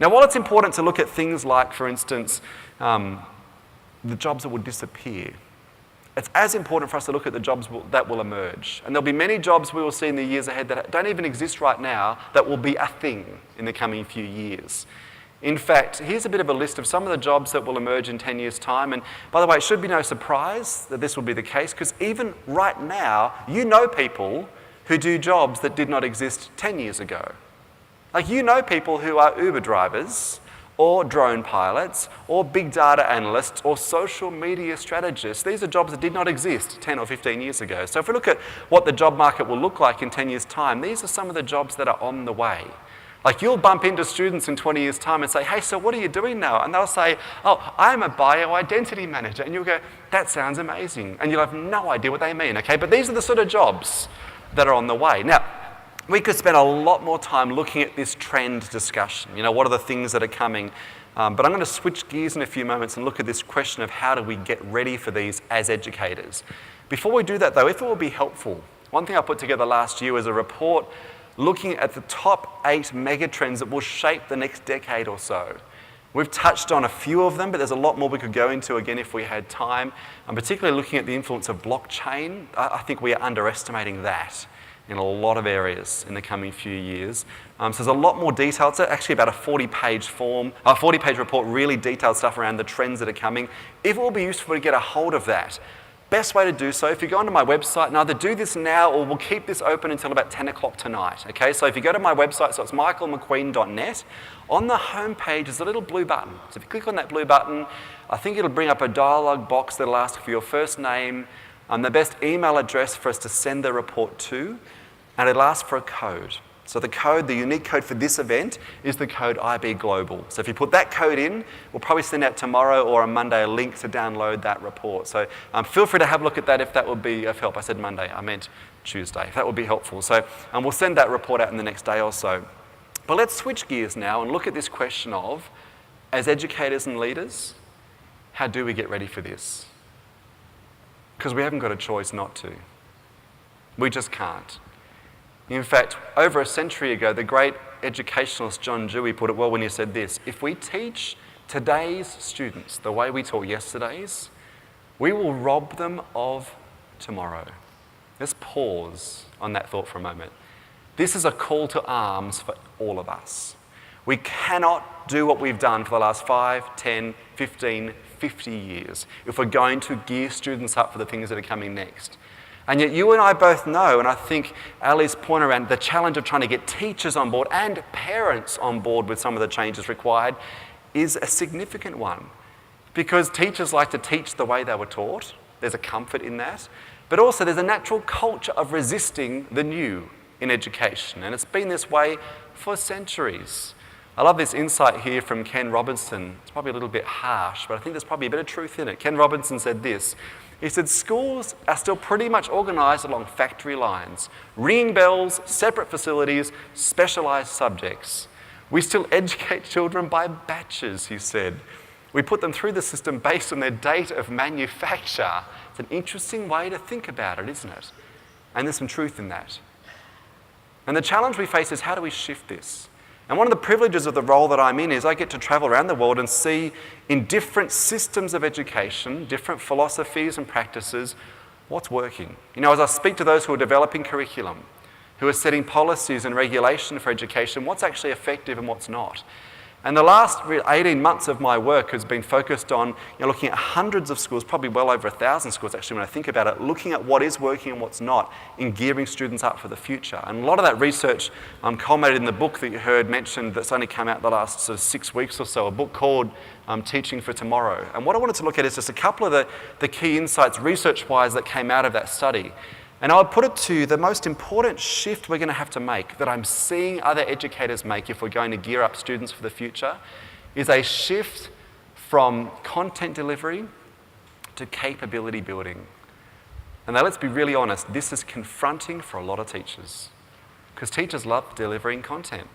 Now, while it's important to look at things like, for instance, the jobs that will disappear, it's as important for us to look at the jobs that will emerge. And there'll be many jobs we will see in the years ahead that don't even exist right now that will be a thing in the coming few years. In fact, here's a bit of a list of some of the jobs that will emerge in 10 years' time. And by the way, it should be no surprise that this will be the case, because even right now, you know people who do jobs that did not exist 10 years ago. Like, you know people who are Uber drivers, or drone pilots, or big data analysts, or social media strategists. These are jobs that did not exist 10 or 15 years ago. So if we look at what the job market will look like in 10 years' time, these are some of the jobs that are on the way. Like, you'll bump into students in 20 years' time and say, hey, so what are you doing now? And they'll say, oh, I'm a bioidentity manager. And you'll go, that sounds amazing. And you'll have no idea what they mean, okay? But these are the sort of jobs that are on the way. Now, we could spend a lot more time looking at this trend discussion. You know, what are the things that are coming? But I'm going to switch gears in a few moments and look at this question of how do we get ready for these as educators. Before we do that, though, if it will be helpful, one thing I put together last year was a report looking at the top 8 megatrends that will shape the next decade or so. We've touched on a few of them, but there's a lot more we could go into again if we had time. I'm particularly looking at the influence of blockchain. I think we are underestimating that in a lot of areas in the coming few years. So there's a lot more detail. It's actually about a 40-page report, really detailed stuff around the trends that are coming. If it will be useful to get a hold of that, best way to do so, if you go onto my website, and either do this now or we'll keep this open until about 10 o'clock tonight, okay? So if you go to my website, so it's michaelmcqueen.net, on the home page is a little blue button. So if you click on that blue button, I think it'll bring up a dialog box that'll ask for your first name, the best email address for us to send the report to, and it'll ask for a code. So the code, the unique code for this event, is the code IB Global. So if you put that code in, we'll probably send out tomorrow or on Monday a link to download that report. So feel free to have a look at that if that would be of help. I said Monday, I meant Tuesday, if that would be helpful. So we'll send that report out in the next day or so. But let's switch gears now and look at this question of, as educators and leaders, how do we get ready for this? Because we haven't got a choice not to. We just can't. In fact, over a century ago, the great educationalist John Dewey put it well when he said this: if we teach today's students the way we taught yesterday's, we will rob them of tomorrow. Let's pause on that thought for a moment. This is a call to arms for all of us. We cannot do what we've done for the last 5, 10, 15, 50 years if we're going to gear students up for the things that are coming next. And yet you and I both know, and I think Ali's point around the challenge of trying to get teachers on board and parents on board with some of the changes required is a significant one. Because teachers like to teach the way they were taught. There's a comfort in that. But also there's a natural culture of resisting the new in education. And it's been this way for centuries. I love this insight here from Ken Robinson. It's probably a little bit harsh, but I think there's probably a bit of truth in it. Ken Robinson said this. He said, schools are still pretty much organised along factory lines. Ringing bells, separate facilities, specialised subjects. We still educate children by batches, he said. We put them through the system based on their date of manufacture. It's an interesting way to think about it, isn't it? And there's some truth in that. And the challenge we face is, how do we shift this? And one of the privileges of the role that I'm in is I get to travel around the world and see in different systems of education, different philosophies and practices, what's working. You know, as I speak to those who are developing curriculum, who are setting policies and regulation for education, what's actually effective and what's not. And the last 18 months of my work has been focused on looking at hundreds of schools, probably well over 1,000 schools actually when I think about it, looking at what is working and what's not in gearing students up for the future. And a lot of that research culminated in the book that you heard mentioned that's only come out the last sort of 6 weeks or so, a book called Teaching for Tomorrow. And what I wanted to look at is just a couple of the key insights research-wise that came out of that study. And I would put it to the most important shift we're going to have to make, that I'm seeing other educators make if we're going to gear up students for the future, is a shift from content delivery to capability building. And now let's be really honest, this is confronting for a lot of teachers, because teachers love delivering content.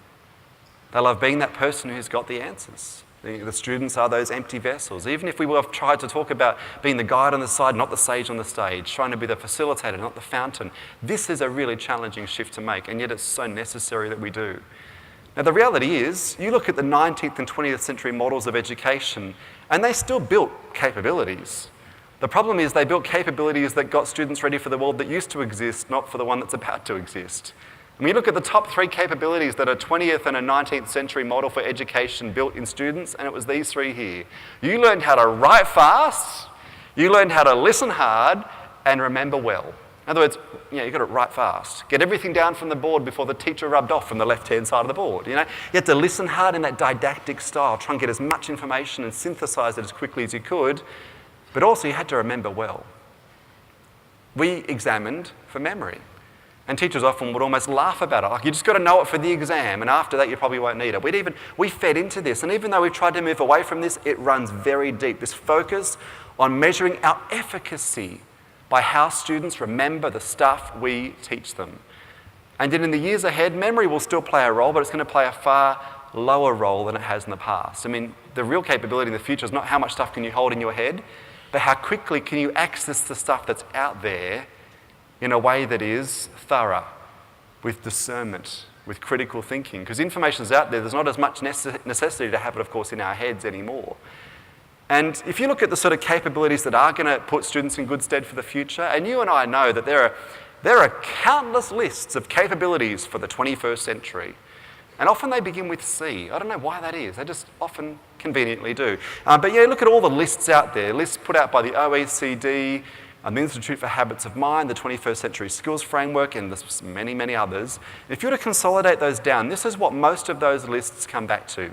They love being that person who's got the answers. The students are those empty vessels. Even if we have tried to talk about being the guide on the side, not the sage on the stage, trying to be the facilitator, not the fountain, this is a really challenging shift to make, and yet it's so necessary that we do. Now, the reality is, you look at the 19th and 20th century models of education, and they still built capabilities. The problem is they built capabilities that got students ready for the world that used to exist, not for the one that's about to exist. When you look at the top 3 capabilities that a 20th and a 19th century model for education built in students, and it was these 3 here. You learned how to write fast, you learned how to listen hard, and remember well. In other words, you've got to write fast. Get everything down from the board before the teacher rubbed off from the left-hand side of the board. You had to listen hard in that didactic style, try and get as much information and synthesize it as quickly as you could, but also you had to remember well. We examined for memory. And teachers often would almost laugh about it. Like, you just got to know it for the exam, and after that you probably won't need it. We fed into this, and even though we've tried to move away from this, it runs very deep. This focus on measuring our efficacy by how students remember the stuff we teach them. And then in the years ahead, memory will still play a role, but it's going to play a far lower role than it has in the past. I mean, the real capability in the future is not how much stuff can you hold in your head, but how quickly can you access the stuff that's out there in a way that is thorough, with discernment, with critical thinking. Because information's out there, there's not as much necessity to have it, of course, in our heads anymore. And if you look at the sort of capabilities that are going to put students in good stead for the future, and you and I know that there are countless lists of capabilities for the 21st century. And often they begin with C. I don't know why that is. They just often conveniently do. But yeah, look at all the lists out there, lists put out by the OECD, the Institute for Habits of Mind, the 21st Century Skills Framework, and there's many, many others. If you were to consolidate those down, this is what most of those lists come back to.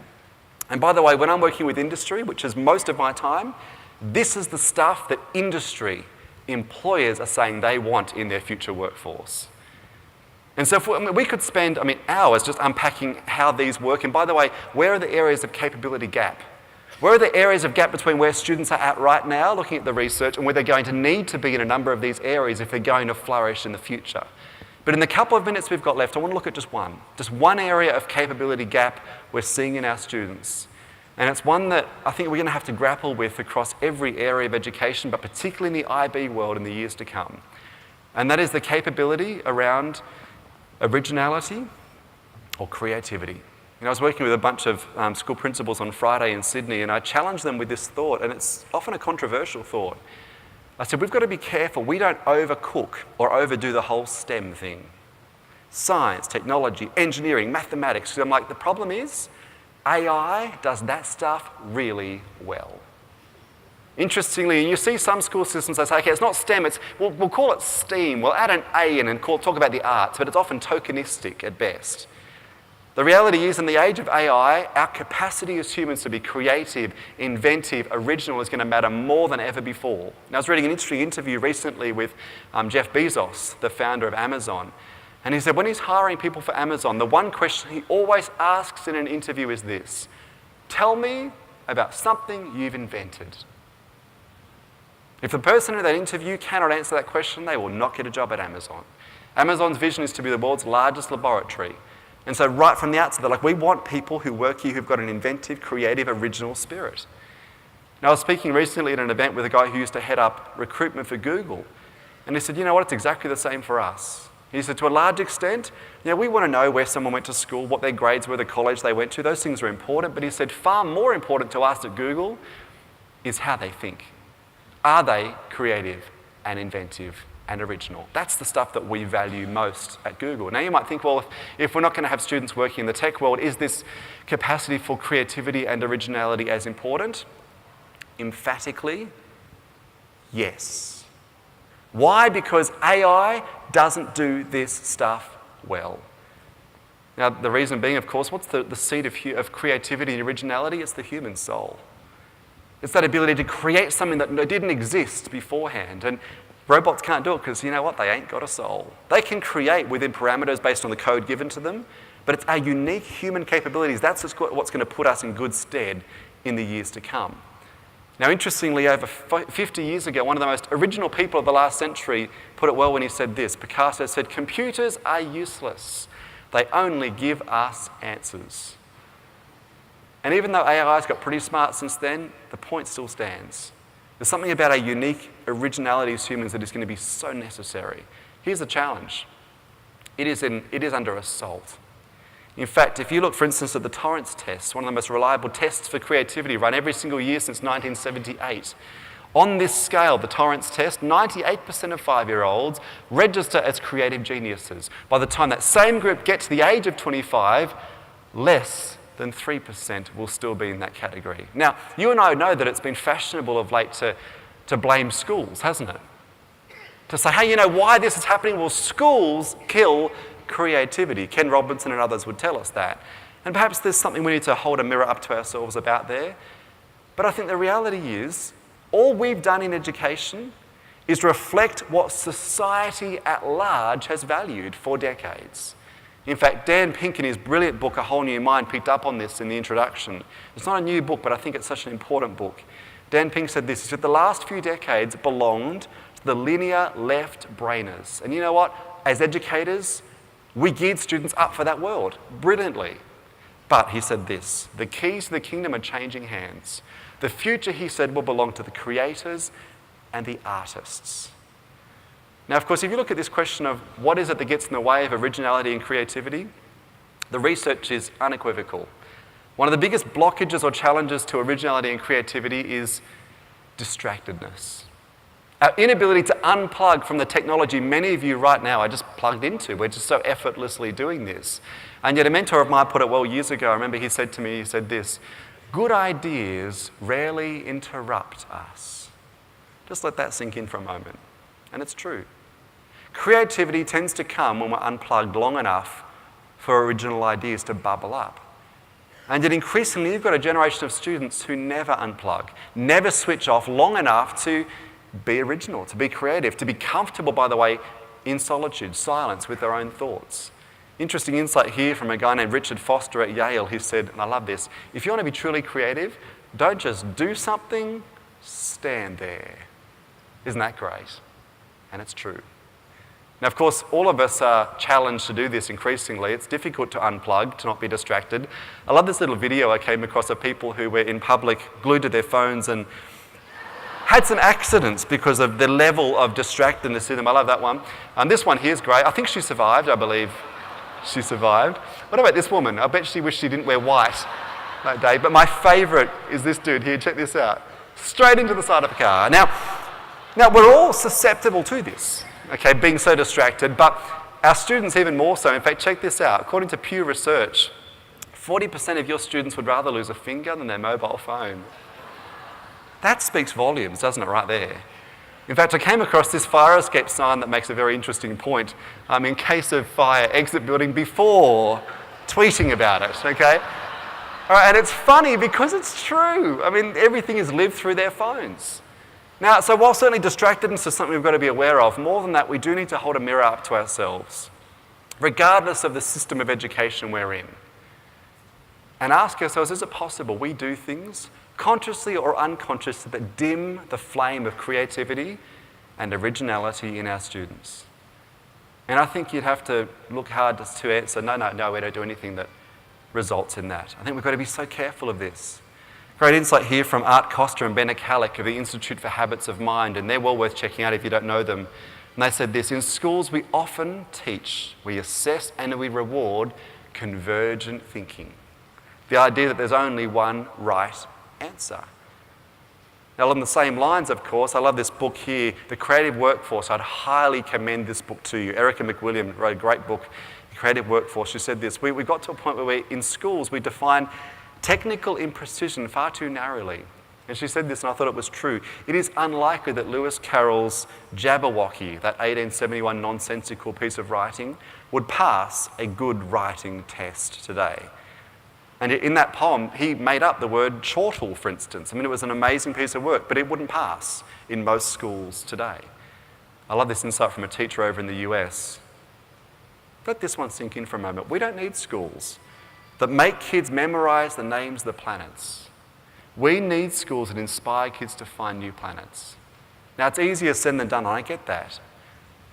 And by the way, when I'm working with industry, which is most of my time, this is the stuff that industry employers are saying they want in their future workforce. And so we could spend hours just unpacking how these work. And by the way, where are the areas of capability gap? Where are the areas of gap between where students are at right now, looking at the research, and where they're going to need to be in a number of these areas if they're going to flourish in the future? But in the couple of minutes we've got left, I want to look at just one area of capability gap we're seeing in our students. And it's one that I think we're going to have to grapple with across every area of education, but particularly in the IB world in the years to come. And that is the capability around originality or creativity. I was working with a bunch of school principals on Friday in Sydney, and I challenged them with this thought, and it's often a controversial thought. I said, we've got to be careful we don't overcook or overdo the whole STEM thing. Science, technology, engineering, mathematics. So I'm like, the problem is AI does that stuff really well. Interestingly, and you see some school systems, they say, okay, it's not STEM, we'll call it STEAM. We'll add an A in and talk about the arts, but it's often tokenistic at best. The reality is, in the age of AI, our capacity as humans to be creative, inventive, original is going to matter more than ever before. And I was reading an interesting interview recently with Jeff Bezos, the founder of Amazon. And he said when he's hiring people for Amazon, the one question he always asks in an interview is this: tell me about something you've invented. If the person in that interview cannot answer that question, they will not get a job at Amazon. Amazon's vision is to be the world's largest laboratory. And so right from the outset, they're like, we want people who work here who've got an inventive, creative, original spirit. Now, I was speaking recently at an event with a guy who used to head up recruitment for Google. And he said, you know what, it's exactly the same for us. He said, to a large extent, we want to know where someone went to school, what their grades were, the college they went to. Those things are important. But he said, far more important to us at Google is how they think. Are they creative and inventive and original? That's the stuff that we value most at Google. Now, you might think, well, if we're not going to have students working in the tech world, is this capacity for creativity and originality as important? Emphatically, yes. Why? Because AI doesn't do this stuff well. Now, the reason being, of course, what's the seed of creativity and originality? It's the human soul. It's that ability to create something that didn't exist beforehand. And robots can't do it because, you know what, they ain't got a soul. They can create within parameters based on the code given to them, but it's our unique human capabilities. That's what's going to put us in good stead in the years to come. Now, interestingly, over 50 years ago, one of the most original people of the last century put it well when he said this. Picasso said, computers are useless. They only give us answers. And even though AI's got pretty smart since then, the point still stands. There's something about our unique originality as humans that is going to be so necessary. Here's the challenge. It is under assault. In fact, if you look, for instance, at the Torrance test, one of the most reliable tests for creativity run every single year since 1978, on this scale, the Torrance test, 98% of 5-year-olds register as creative geniuses. By the time that same group get to the age of 25, less than 3% will still be in that category. Now, you and I know that it's been fashionable of late to blame schools, hasn't it? To say, hey, you know why this is happening? Well, schools kill creativity. Ken Robinson and others would tell us that. And perhaps there's something we need to hold a mirror up to ourselves about there. But I think the reality is, all we've done in education is reflect what society at large has valued for decades. In fact, Dan Pink, in his brilliant book, A Whole New Mind, picked up on this in the introduction. It's not a new book, but I think it's such an important book. Dan Pink said this, he said, the last few decades belonged to the linear left-brainers. And you know what? As educators, we geared students up for that world, brilliantly. But he said this, the keys to the kingdom are changing hands. The future, he said, will belong to the creators and the artists. Now, of course, if you look at this question of what is it that gets in the way of originality and creativity, the research is unequivocal. One of the biggest blockages or challenges to originality and creativity is distractedness. Our inability to unplug from the technology many of you right now are just plugged into. We're just so effortlessly doing this. And yet a mentor of mine put it well years ago. I remember he said to me, he said this, good ideas rarely interrupt us. Just let that sink in for a moment. And it's true. Creativity tends to come when we're unplugged long enough for original ideas to bubble up. And yet increasingly, you've got a generation of students who never unplug, never switch off long enough to be original, to be creative, to be comfortable, by the way, in solitude, silence with their own thoughts. Interesting insight here from a guy named Richard Foster at Yale. He said, and I love this, if you want to be truly creative, don't just do something, stand there. Isn't that great? And it's true. Now, of course, all of us are challenged to do this increasingly. It's difficult to unplug, to not be distracted. I love this little video I came across of people who were in public, glued to their phones, and had some accidents because of the level of distractedness in them. I love that one. This one here is great. I think she survived, I believe she survived. What about this woman? I bet she wished she didn't wear white that day. But my favourite is this dude here. Check this out. Straight into the side of a car. Now we're all susceptible to this, okay, being so distracted, but our students even more so. In fact, check this out. According to Pew Research, 40% of your students would rather lose a finger than their mobile phone. That speaks volumes, doesn't it, right there? In fact, I came across this fire escape sign that makes a very interesting point. In case of fire, exit building before tweeting about it, okay? All right, and it's funny because it's true. I mean, everything is lived through their phones. Now, so while certainly distractedness is something we've got to be aware of, more than that, we do need to hold a mirror up to ourselves, regardless of the system of education we're in, and ask ourselves, is it possible we do things consciously or unconsciously that dim the flame of creativity and originality in our students? And I think you'd have to look hard to answer, no, we don't do anything that results in that. I think we've got to be so careful of this. Great insight here from Art Costa and Ben Akalik of the Institute for Habits of Mind, and they're well worth checking out if you don't know them. And they said this: in schools we often teach, we assess and we reward convergent thinking. The idea that there's only one right answer. Now, along the same lines, of course, I love this book here, The Creative Workforce. I'd highly commend this book to you. Erica McWilliam wrote a great book, The Creative Workforce. She said this: we got to a point where in schools we define technical imprecision far too narrowly. And she said this, and I thought it was true. It is unlikely that Lewis Carroll's Jabberwocky, that 1871 nonsensical piece of writing, would pass a good writing test today. And in that poem, he made up the word chortle, for instance. I mean, it was an amazing piece of work, but it wouldn't pass in most schools today. I love this insight from a teacher over in the US. Let this one sink in for a moment. We don't need schools that make kids memorize the names of the planets. We need schools that inspire kids to find new planets. Now, it's easier said than done, and I get that.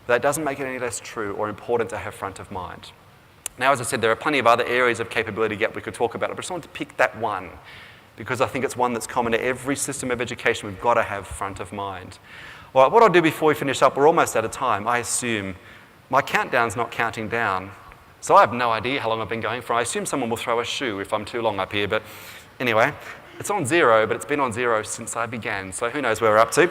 That doesn't make it any less true or important to have front of mind. Now, as I said, there are plenty of other areas of capability gap we could talk about, but I just wanted to pick that one because I think it's one that's common to every system of education we've got to have front of mind. All right, what I'll do before we finish up, we're almost out of time, I assume. My countdown's not counting down, so I have no idea how long I've been going for. I assume someone will throw a shoe if I'm too long up here, but anyway, it's on 0, but it's been on 0 since I began, so who knows where we're up to.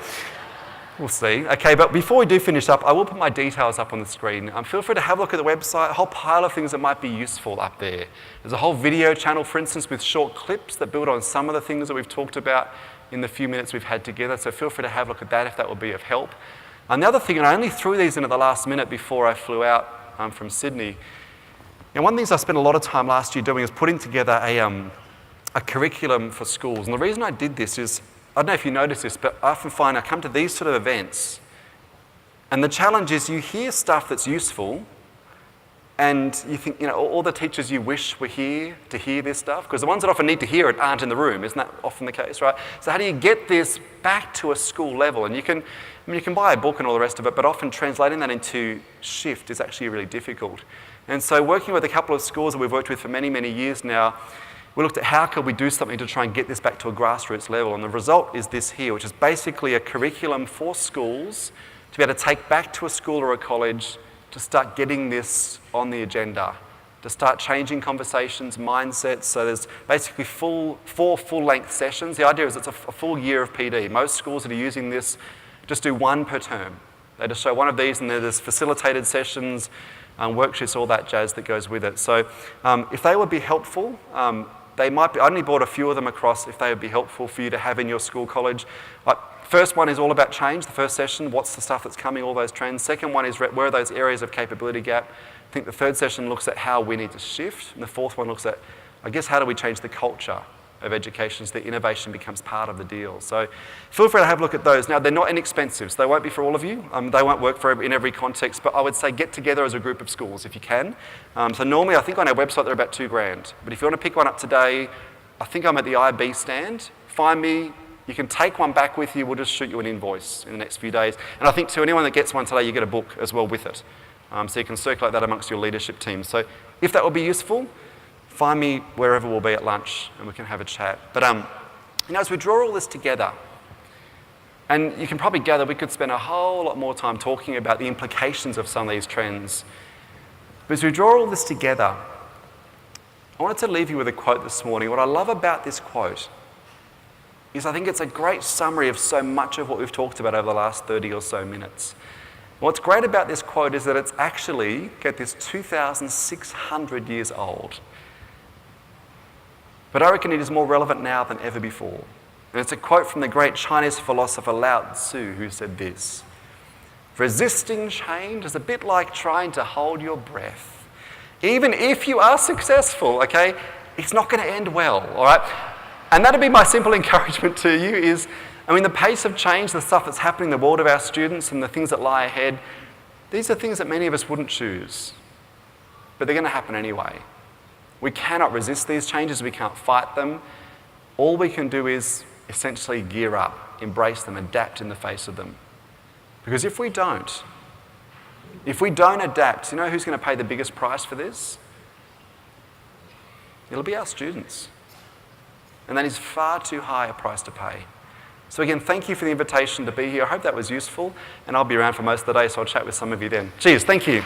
We'll see. Okay, but before we do finish up, I will put my details up on the screen. Feel free to have a look at the website, a whole pile of things that might be useful up there. There's a whole video channel, for instance, with short clips that build on some of the things that we've talked about in the few minutes we've had together, so feel free to have a look at that if that would be of help. And the other thing, and I only threw these in at the last minute before I flew out from Sydney, and one of the things I spent a lot of time last year doing is putting together a curriculum for schools. And the reason I did this is, I don't know if you notice this, but I often find I come to these sort of events, and the challenge is you hear stuff that's useful, and you think, all the teachers you wish were here to hear this stuff, because the ones that often need to hear it aren't in the room. Isn't that often the case, right? So how do you get this back to a school level? And you can buy a book and all the rest of it, but often translating that into shift is actually really difficult. And so working with a couple of schools that we've worked with for many, many years now, we looked at how could we do something to try and get this back to a grassroots level, and the result is this here, which is basically a curriculum for schools to be able to take back to a school or a college to start getting this on the agenda, to start changing conversations, mindsets. So there's basically 4 full-length sessions. The idea is it's a full year of PD. Most schools that are using this just do 1 per term. They just show one of these, and there's facilitated sessions, worksheets, all that jazz that goes with it. So if they would be helpful, they might be, I only brought a few of them across if they would be helpful for you to have in your school, college. First one is all about change, the first session, what's the stuff that's coming, all those trends. Second one is where are those areas of capability gap. I think the third session looks at how we need to shift, and the fourth one looks at, I guess, how do we change the culture of education so that innovation becomes part of the deal. So feel free to have a look at those. Now, they're not inexpensive, so they won't be for all of you. They won't work in every context, but I would say get together as a group of schools if you can. So normally, I think on our website, they're about $2,000. But if you want to pick one up today, I think I'm at the IB stand. Find me. You can take one back with you. We'll just shoot you an invoice in the next few days. And I think to anyone that gets one today, you get a book as well with it. So you can circulate that amongst your leadership team. So if that will be useful, find me wherever we'll be at lunch and we can have a chat. But as we draw all this together, and you can probably gather we could spend a whole lot more time talking about the implications of some of these trends. But as we draw all this together, I wanted to leave you with a quote this morning. What I love about this quote is I think it's a great summary of so much of what we've talked about over the last 30 or so minutes. What's great about this quote is that it's actually, get this, 2,600 years old. But I reckon it is more relevant now than ever before. And it's a quote from the great Chinese philosopher Lao Tzu, who said this: "Resisting change is a bit like trying to hold your breath. Even if you are successful, okay, it's not going to end well, all right?" And that'd be my simple encouragement to you is, the pace of change, the stuff that's happening in the world of our students and the things that lie ahead, these are things that many of us wouldn't choose. But they're going to happen anyway. We cannot resist these changes, we can't fight them. All we can do is essentially gear up, embrace them, adapt in the face of them. Because if we don't adapt, you know who's going to pay the biggest price for this? It'll be our students. And that is far too high a price to pay. So again, thank you for the invitation to be here. I hope that was useful, and I'll be around for most of the day, so I'll chat with some of you then. Cheers, thank you.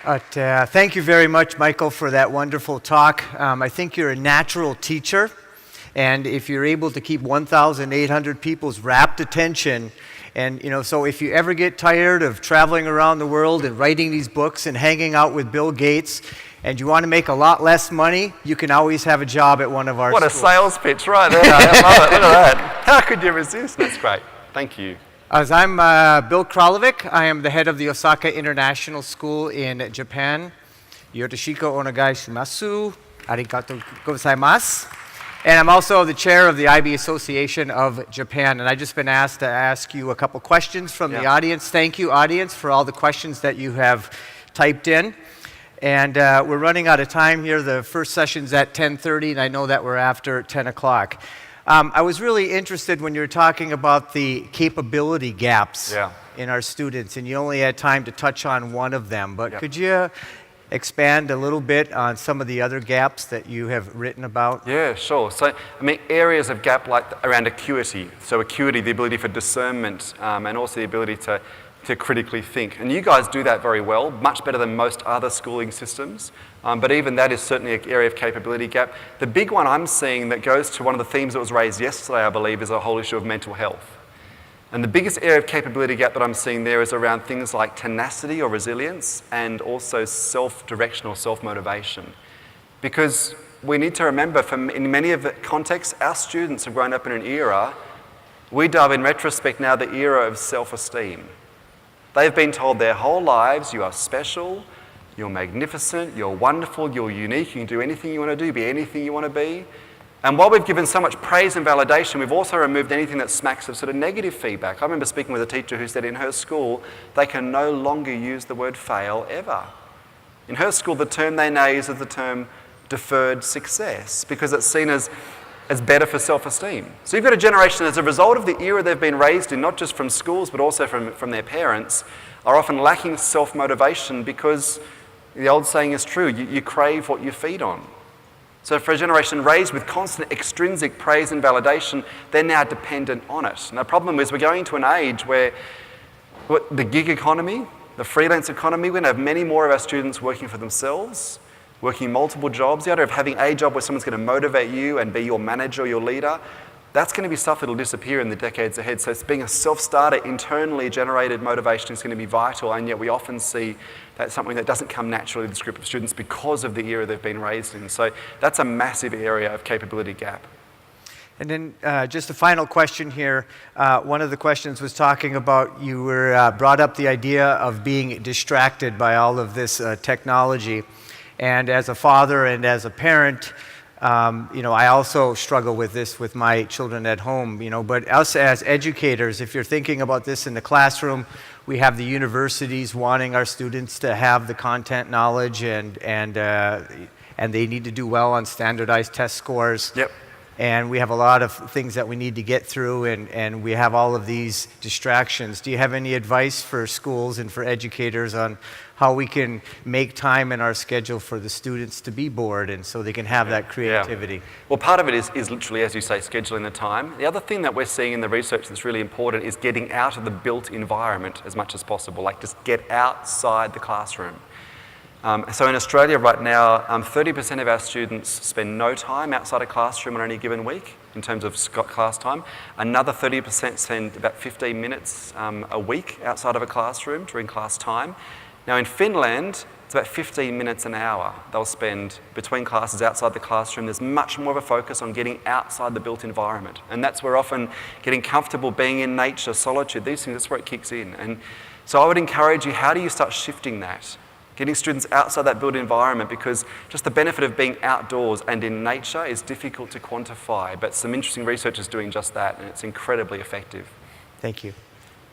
Thank you very much, Michael, for that wonderful talk. I think you're a natural teacher, and if you're able to keep 1,800 people's rapt attention, and so if you ever get tired of traveling around the world and writing these books and hanging out with Bill Gates, and you want to make a lot less money, you can always have a job at one of our schools. What a sales pitch right there. I love it. Look at that. How could you resist? That's great. Thank you. As I'm Bill Kralovic. I am the head of the Osaka International School in Japan. Yoroshiku onegai shimasu. Arigatou gozaimasu. And I'm also the chair of the IB Association of Japan. And I've just been asked to ask you a couple questions from the audience. Thank you, audience, for all the questions that you have typed in. And we're running out of time here. The first session's at 10:30, and I know that we're after 10 o'clock. I was really interested when you were talking about the capability gaps in our students, and you only had time to touch on one of them. But could you expand a little bit on some of the other gaps that you have written about? Yeah, sure. So, areas of gap like around acuity. So acuity, the ability for discernment, and also the ability to critically think. And you guys do that very well, much better than most other schooling systems. But even that is certainly an area of capability gap. The big one I'm seeing that goes to one of the themes that was raised yesterday, I believe, is a whole issue of mental health. And the biggest area of capability gap that I'm seeing there is around things like tenacity or resilience and also self-direction or self-motivation. Because we need to remember, in many of the contexts, our students have grown up in an era, we dub in retrospect now the era of self-esteem. They've been told their whole lives, you are special, you're magnificent, you're wonderful, you're unique, you can do anything you want to do, be anything you want to be. And while we've given so much praise and validation, we've also removed anything that smacks of sort of negative feedback. I remember speaking with a teacher who said in her school, they can no longer use the word fail ever. In her school, the term they now use is the term deferred success because it's seen as better for self-esteem. So you've got a generation as a result of the era they've been raised in, not just from schools, but also from their parents, are often lacking self-motivation because the old saying is true, you crave what you feed on. So for a generation raised with constant extrinsic praise and validation, they're now dependent on it. And the problem is we're going to an age where the gig economy, the freelance economy, we're going to have many more of our students working for themselves, working multiple jobs. The idea of having a job where someone's going to motivate you and be your manager or your leader, that's going to be stuff that will disappear in the decades ahead. So it's being a self-starter, internally generated motivation is going to be vital, and yet we often see that's something that doesn't come naturally to this group of students because of the era they've been raised in. So that's a massive area of capability gap. And then just a final question here. One of the questions was talking about, you were brought up the idea of being distracted by all of this technology. And as a father and as a parent, I also struggle with this with my children at home, but us as educators, if you're thinking about this in the classroom, we have the universities wanting our students to have the content knowledge and they need to do well on standardized test scores. Yep. And we have a lot of things that we need to get through, and we have all of these distractions. Do you have any advice for schools and for educators on how we can make time in our schedule for the students to be bored and so they can have that creativity? Yeah. Well, part of it is literally, as you say, scheduling the time. The other thing that we're seeing in the research that's really important is getting out of the built environment as much as possible, like just get outside the classroom. So in Australia right now, 30% of our students spend no time outside a classroom on any given week in terms of class time. Another 30% spend about 15 minutes a week outside of a classroom during class time. Now in Finland, it's about 15 minutes an hour they'll spend between classes outside the classroom. There's much more of a focus on getting outside the built environment. And that's where often getting comfortable being in nature, solitude, these things, that's where it kicks in. And so I would encourage you, how do you start shifting that? Getting students outside that built environment, because just the benefit of being outdoors and in nature is difficult to quantify, but some interesting research is doing just that, and it's incredibly effective. Thank you.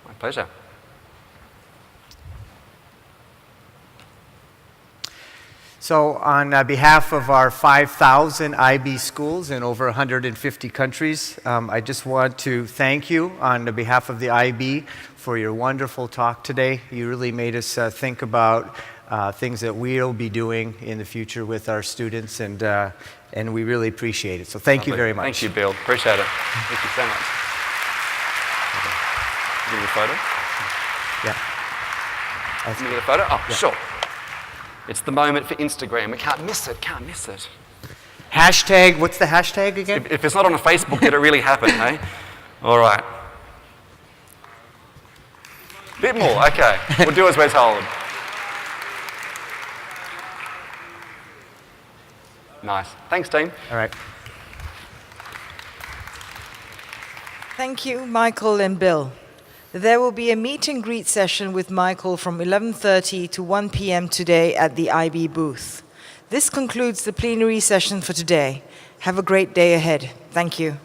My pleasure. So on behalf of our 5,000 IB schools in over 150 countries, I just want to thank you on behalf of the IB for your wonderful talk today. You really made us think about things that we'll be doing in the future with our students, and we really appreciate it. So thank you very much. Thank you, Bill. Appreciate it. Thank you so much. Give me a photo? Yeah. Give me a photo? Oh, yeah. Sure. It's the moment for Instagram. We can't miss it, can't miss it. Hashtag, what's the hashtag again? If it's not on a Facebook, did it really happen, hey? All right. Bit more, okay. We'll do as we're told. Nice. Thanks, team. All right. Thank you, Michael and Bill. There will be a meet and greet session with Michael from 11:30 to 1 p.m. today at the IB booth. This concludes the plenary session for today. Have a great day ahead. Thank you.